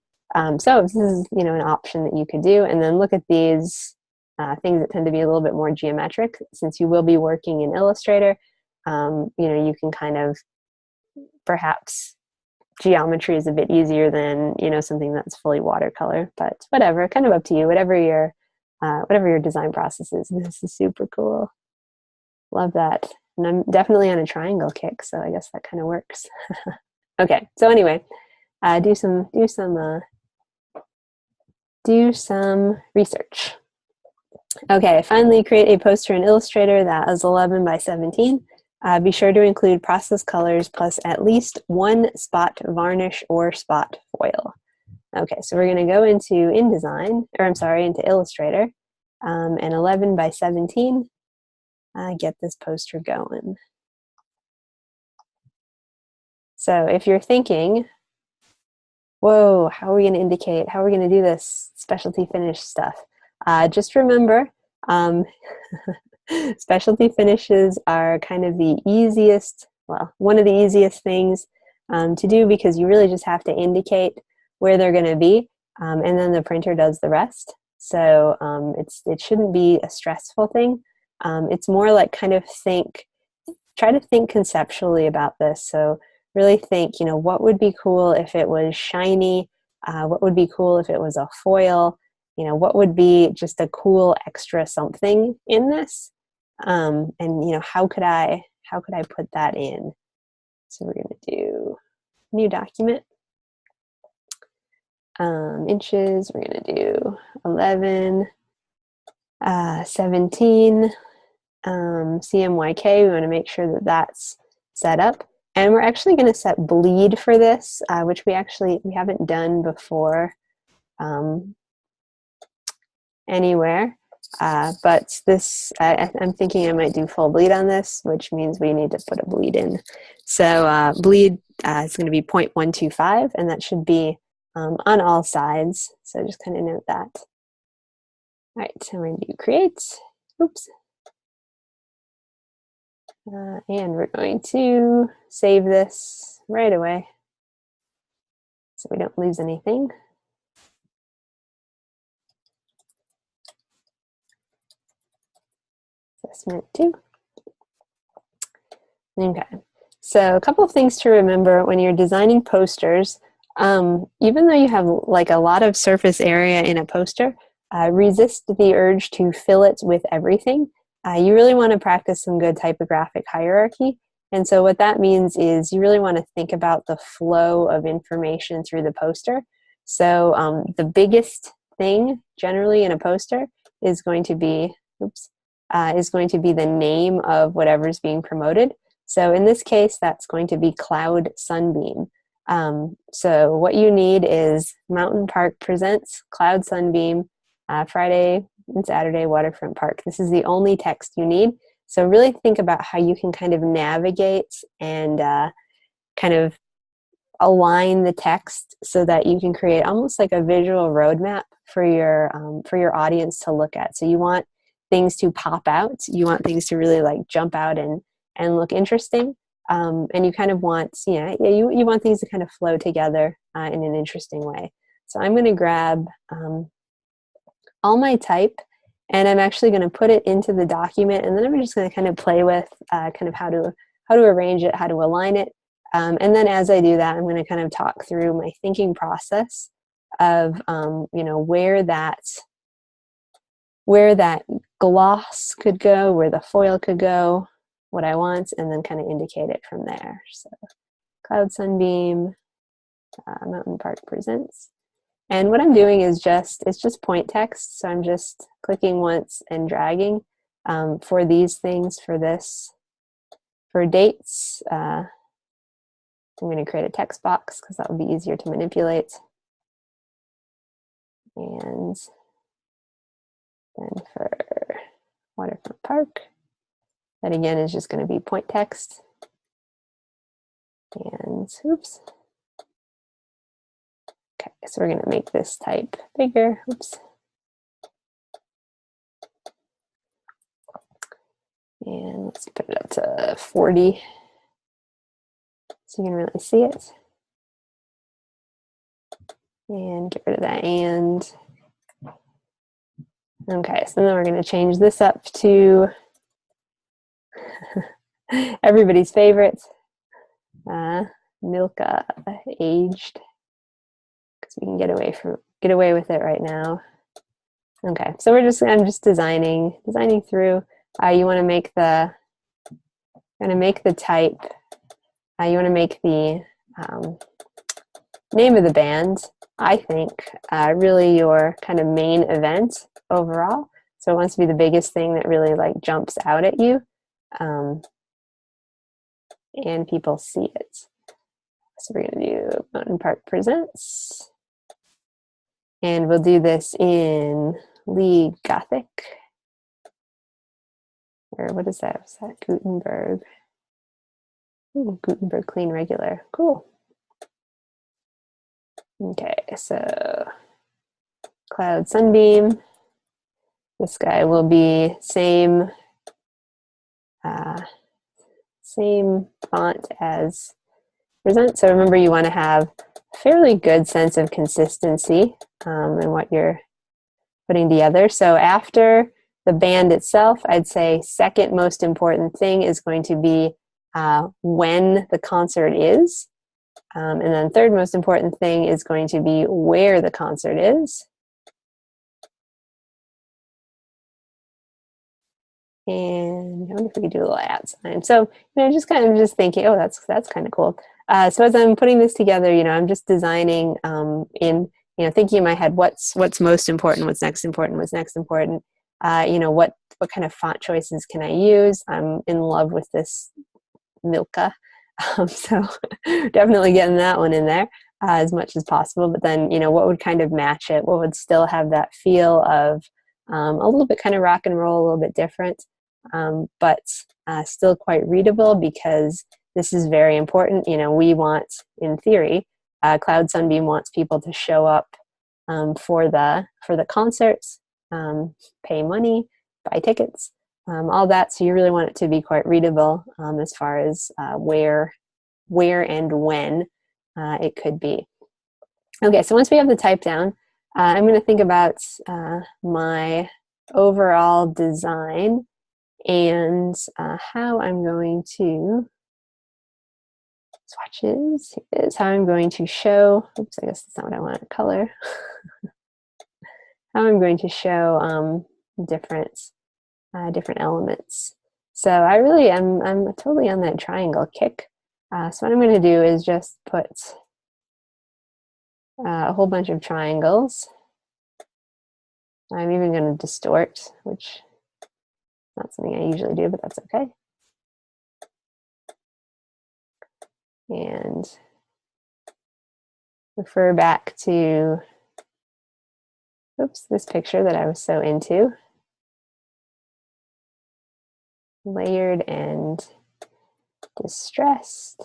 So this is, an option that you could do. And then look at these things that tend to be a little bit more geometric. Since you will be working in Illustrator, you can kind of, perhaps geometry is a bit easier than, something that's fully watercolor, but whatever, kind of up to you, whatever your design process is. This is super cool. Love that. And I'm definitely on a triangle kick, so I guess that kind of works. Okay, so anyway, do some research. Okay, finally create a poster in Illustrator that is 11 by 17. Be sure to include process colors plus at least 1 spot varnish or spot foil. Okay, so we're going to go into into Illustrator, and 11 by 17, get this poster going. So if you're thinking, whoa, how are we going to indicate, how are we going to do this specialty finish stuff? Just remember, specialty finishes are kind of the easiest, well, one of the easiest things to do, because you really just have to indicate where they're going to be, and then the printer does the rest. So it shouldn't be a stressful thing. It's more like try to think conceptually about this. So really think, what would be cool if it was shiny? What would be cool if it was a foil? What would be just a cool extra something in this? And how could I put that in? So we're going to do new document. Inches, we're going to do 11, 17, CMYK. We want to make sure that that's set up. And we're actually going to set bleed for this, which we haven't done before anywhere. But this, I'm thinking I might do full bleed on this, which means we need to put a bleed in. So bleed is going to be 0.125, and that should be on all sides. So just kind of note that. All right, so we're going to do create. Oops. And we're going to save this right away so we don't lose anything. Assessment 2. Okay, so a couple of things to remember when you're designing posters. Even though you have like a lot of surface area in a poster, resist the urge to fill it with everything. You really want to practice some good typographic hierarchy. And so what that means is you really want to think about the flow of information through the poster. So the biggest thing generally in a poster is going to be, the name of whatever's being promoted. So in this case, that's going to be Cloud Sunbeam. So what you need is Mountain Park presents Cloud Sunbeam, Friday and Saturday Waterfront Park. This is the only text you need. So really think about how you can kind of navigate and kind of align the text so that you can create almost like a visual roadmap for your audience to look at. So you want things to pop out. You want things to really like jump out and look interesting. And you kind of want, you want things to kind of flow together in an interesting way. So I'm going to grab all my type, and I'm actually going to put it into the document, and then I'm just going to kind of play with kind of how to arrange it, how to align it. And then as I do that, I'm going to kind of talk through my thinking process of where that gloss could go, where the foil could go, what I want, and then kind of indicate it from there. So Cloud Sunbeam, Mountain Park presents. And what I'm doing is it's just point text. So I'm just clicking once and dragging for these things, for this. For dates, I'm going to create a text box because that will be easier to manipulate. And then for Waterfront Park, that again is just going to be point text. And oops. Okay, so we're going to make this type bigger. Oops. And let's put it up to 40 so you can really see it. And get rid of that and. Okay, so then we're going to change this up to everybody's favorite, Milka aged, because we can get away with it right now. Okay, so I'm just designing through. You want to make the type. You want to make the name of the band, I think, really your kind of main event overall. So it wants to be the biggest thing that really like jumps out at you, and people see it. So we're going to do Mountain Park Presents, and we'll do this in Lee Gothic, or what is that? Was that Gutenberg? Ooh, Gutenberg Clean Regular, cool. Okay, so Cloud Sunbeam. This guy will be same same font as present. So remember, you want to have a fairly good sense of consistency in what you're putting together. So after the band itself, I'd say second most important thing is going to be when the concert is. And then third most important thing is going to be where the concert is. And I wonder if we could do a little @ sign. So, just kind of just thinking, oh, that's kind of cool. So as I'm putting this together, I'm just designing in, thinking in my head, what's most important, what's next important, what's next important. What kind of font choices can I use? I'm in love with this Milka, so definitely getting that one in there as much as possible. But then, what would kind of match it? What would still have that feel of a little bit kind of rock and roll, a little bit different, but still quite readable, because this is very important. We want, in theory, Cloud Sunbeam wants people to show up for the concerts, pay money, buy tickets, all that. So you really want it to be quite readable as far as where and when it could be. Okay, so once we have the type down, I'm going to think about my overall design and how I'm going to swatches is how I'm going to show. Oops, I guess that's not what I want. Color. How I'm going to show different elements. So I really am. I'm totally on that triangle kick. So what I'm going to do is just put a whole bunch of triangles. I'm even going to distort, which is not something I usually do, but that's okay. And refer back to, oops, this picture that I was so into. Layered and distressed.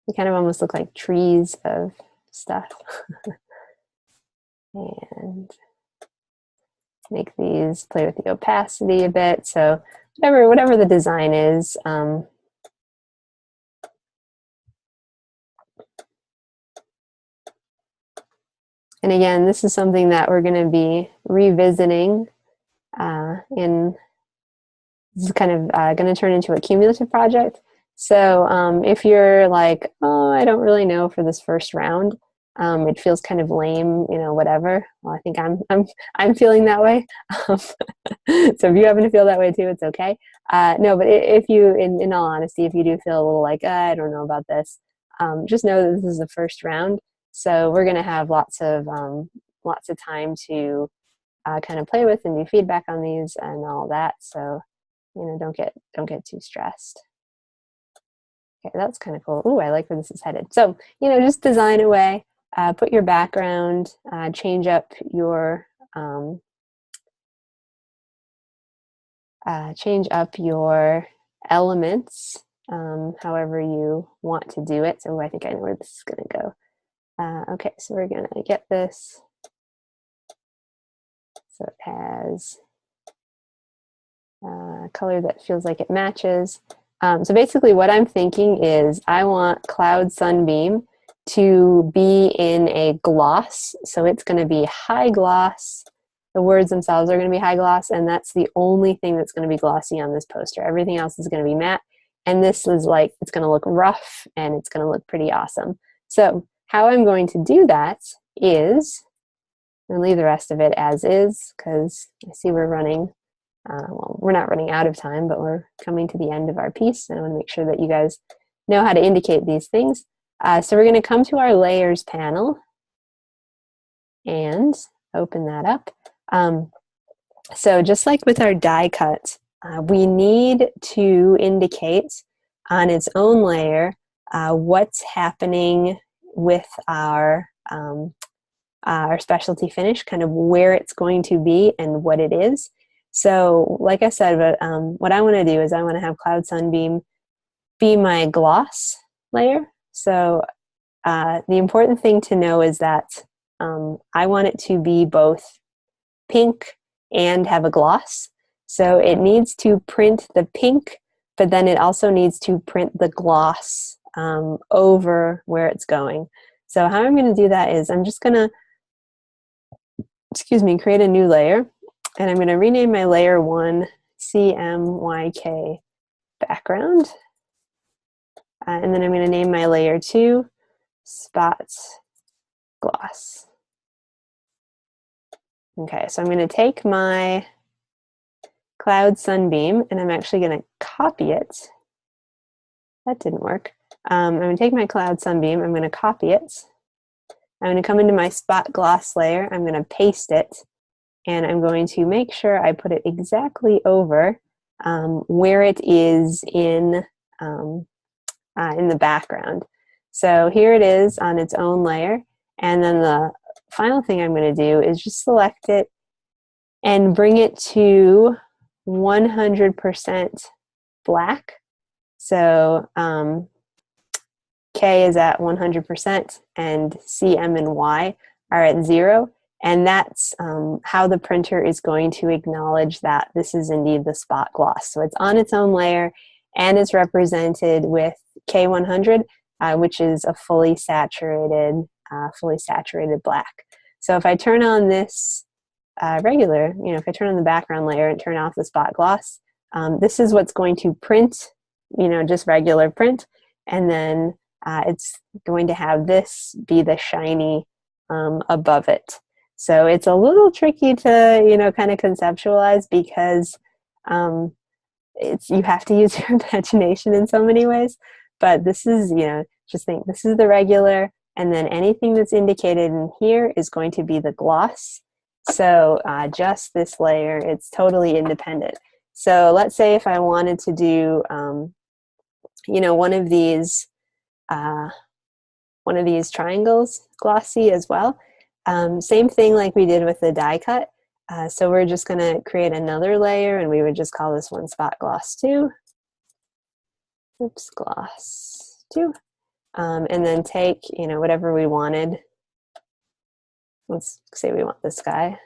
They kind of almost look like trees of stuff. And make these, play with the opacity a bit. So whatever the design is, and again, this is something that we're going to be revisiting this is kind of going to turn into a cumulative project. So if you're like, oh, I don't really know for this first round, it feels kind of lame, whatever. Well, I think I'm feeling that way. So if you happen to feel that way too, it's okay. No, but if you, in all honesty, if you do feel a little like, I don't know about this, just know that this is the first round. So we're going to have lots of time to kind of play with and do feedback on these and all that. So don't get too stressed. Okay, that's kind of cool. Ooh, I like where this is headed. So, just design away, put your background, change up your elements, however you want to do it. So I think I know where this is going to go. Okay, so we're going to get this. So it has color that feels like it matches. So basically what I'm thinking is I want Cloud Sunbeam to be in a gloss. So it's going to be high gloss. The words themselves are going to be high gloss, and that's the only thing that's going to be glossy on this poster. Everything else is going to be matte, and this is like, it's going to look rough and it's going to look pretty awesome. So how I'm going to do that is, I'm going to leave the rest of it as is, because I see we're running well, we're not running out of time, but we're coming to the end of our piece, and I want to make sure that you guys know how to indicate these things. So we're going to come to our layers panel and open that up. So just like with our die cut, we need to indicate on its own layer what's happening with our specialty finish, kind of where it's going to be and what it is. So like I said, what I want to do is I want to have Cloud Sunbeam be my gloss layer. So the important thing to know is that I want it to be both pink and have a gloss. So it needs to print the pink, but then it also needs to print the gloss over where it's going. So how I'm going to do that is I'm just going to, create a new layer, and I'm going to rename my layer 1 CMYK background. And then I'm going to name my layer 2 spot gloss. Okay, so I'm going to take my cloud sunbeam and I'm actually going to copy it. That didn't work. I'm going to take my cloud sunbeam, I'm going to copy it. I'm going to come into my spot gloss layer, I'm going to paste it, and I'm going to make sure I put it exactly over where it is in the background. So here it is on its own layer, and then the final thing I'm going to do is just select it and bring it to 100% black. So K is at 100% and C, M, and Y are at 0. And that's how the printer is going to acknowledge that this is indeed the spot gloss. So it's on its own layer and it's represented with K100, which is a fully saturated black. So if I turn on this regular, if I turn on the background layer and turn off the spot gloss, this is what's going to print, just regular print, and then it's going to have this be the shiny above it. So it's a little tricky to, kind of conceptualize because you have to use your imagination in so many ways. But this is, just think this is the regular, and then anything that's indicated in here is going to be the gloss. So just this layer, it's totally independent. So let's say if I wanted to do, one of these triangles glossy as well. Same thing like we did with the die cut. So we're just going to create another layer, and we would just call this one spot gloss 2. Oops, gloss 2. And then take, whatever we wanted. Let's say we want this guy.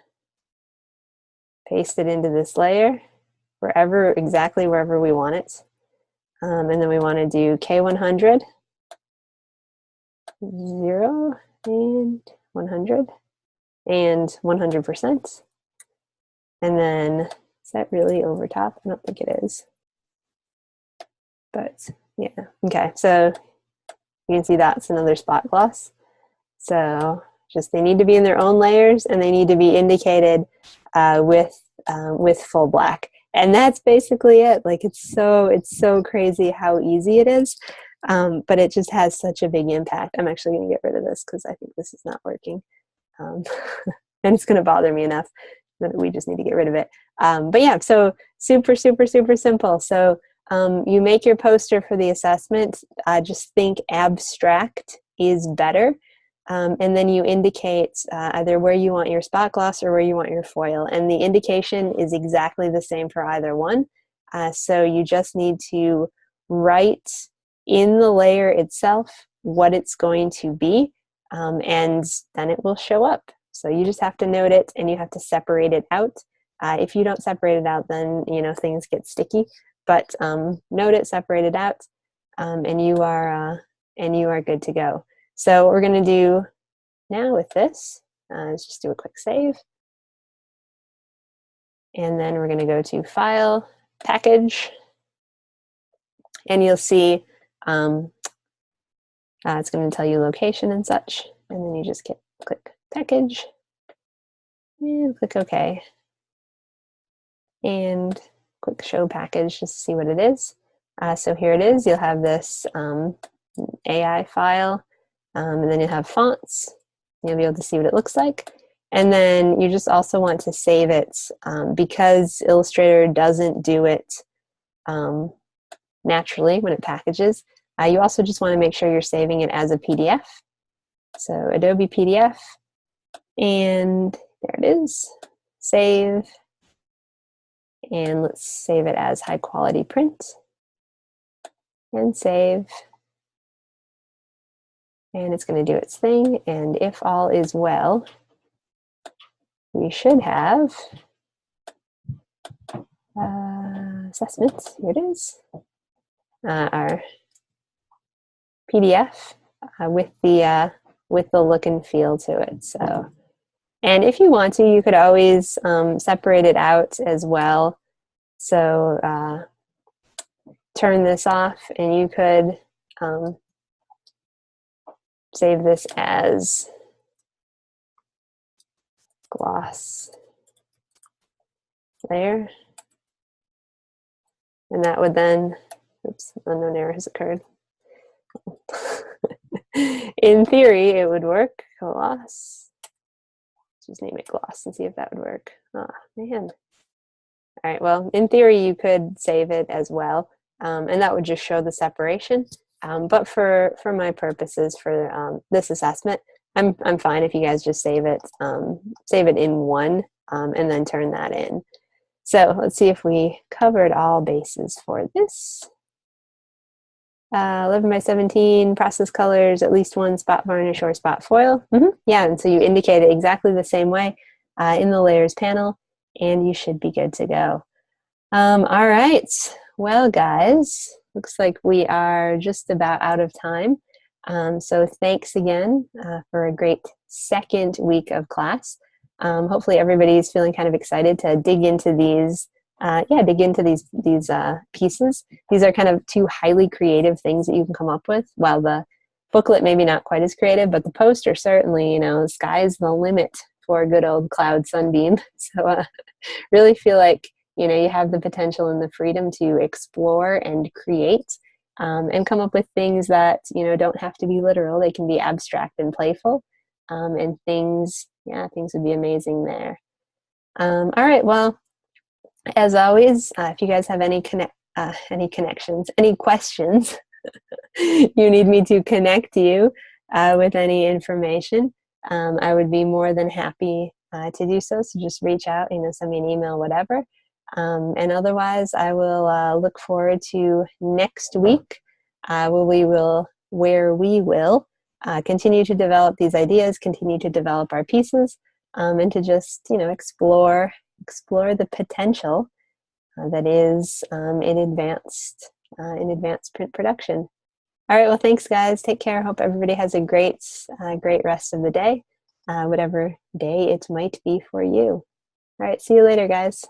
Paste it into this layer, exactly wherever we want it. And then we want to do K100, 0, and 100, and 100%. And then, is that really over top? I don't think it is. But yeah, okay, so you can see that's another spot gloss. So just they need to be in their own layers, and they need to be indicated with full black. And that's basically it. Like it's so crazy how easy it is, but it just has such a big impact. I'm actually going to get rid of this because I think this is not working, and it's going to bother me enough that we just need to get rid of it. But yeah, so super simple. So you make your poster for the assessment. Just think abstract is better. And then you indicate either where you want your spot gloss or where you want your foil. And the indication is exactly the same for either one. So you just need to write in the layer itself what it's going to be, and then it will show up. So you just have to note it, and you have to separate it out. If you don't separate it out, then things get sticky. But note it, separate it out, and you are good to go. So what we're going to do now with this is just do a quick save. And then we're going to go to File, Package. And you'll see it's going to tell you location and such. And then you just click Package. And click OK. And click Show Package just to see what it is. So here it is. You'll have this AI file. And then you'll have fonts. You'll be able to see what it looks like. And then you just also want to save it because Illustrator doesn't do it naturally when it packages. You also just want to make sure you're saving it as a PDF. So Adobe PDF, and there it is. Save. And let's save it as high quality print. and save. And it's going to do its thing. And if all is well, we should have assessments. Here it is. Our PDF with the look and feel to it. So, and if you want to, you could always separate it out as well. So turn this off, and you could save this as gloss layer, and that would then, oops, unknown error has occurred. In theory, it would work. Gloss. Just name it gloss and see if that would work. Oh, man. All right, well, in theory, you could save it as well, and that would just show the separation. But for my purposes, for this assessment, I'm fine if you guys just save it in one, and then turn that in. So let's see if we covered all bases for this. 11 by 17, process colors, at least one spot varnish or spot foil. Yeah, and so you indicate it exactly the same way in the layers panel, and you should be good to go. All right, well guys, looks like we are just about out of time. So thanks again for a great second week of class. Hopefully everybody's feeling kind of excited to dig into these pieces. These are kind of two highly creative things that you can come up with. While the booklet maybe not quite as creative, but the poster certainly, sky's the limit for a good old cloud sunbeam. So really feel like, you have the potential and the freedom to explore and create and come up with things that, don't have to be literal. They can be abstract and playful, and things would be amazing there. All right, well, as always, if you guys have any connections, any questions, you need me to connect you with any information, I would be more than happy to do so. So just reach out, send me an email, whatever. And otherwise, I will look forward to next week, where we will continue to develop these ideas, continue to develop our pieces, and to just explore the potential that is in advanced print production. All right, well, thanks guys. Take care. Hope everybody has a great rest of the day, whatever day it might be for you. All right, see you later, guys.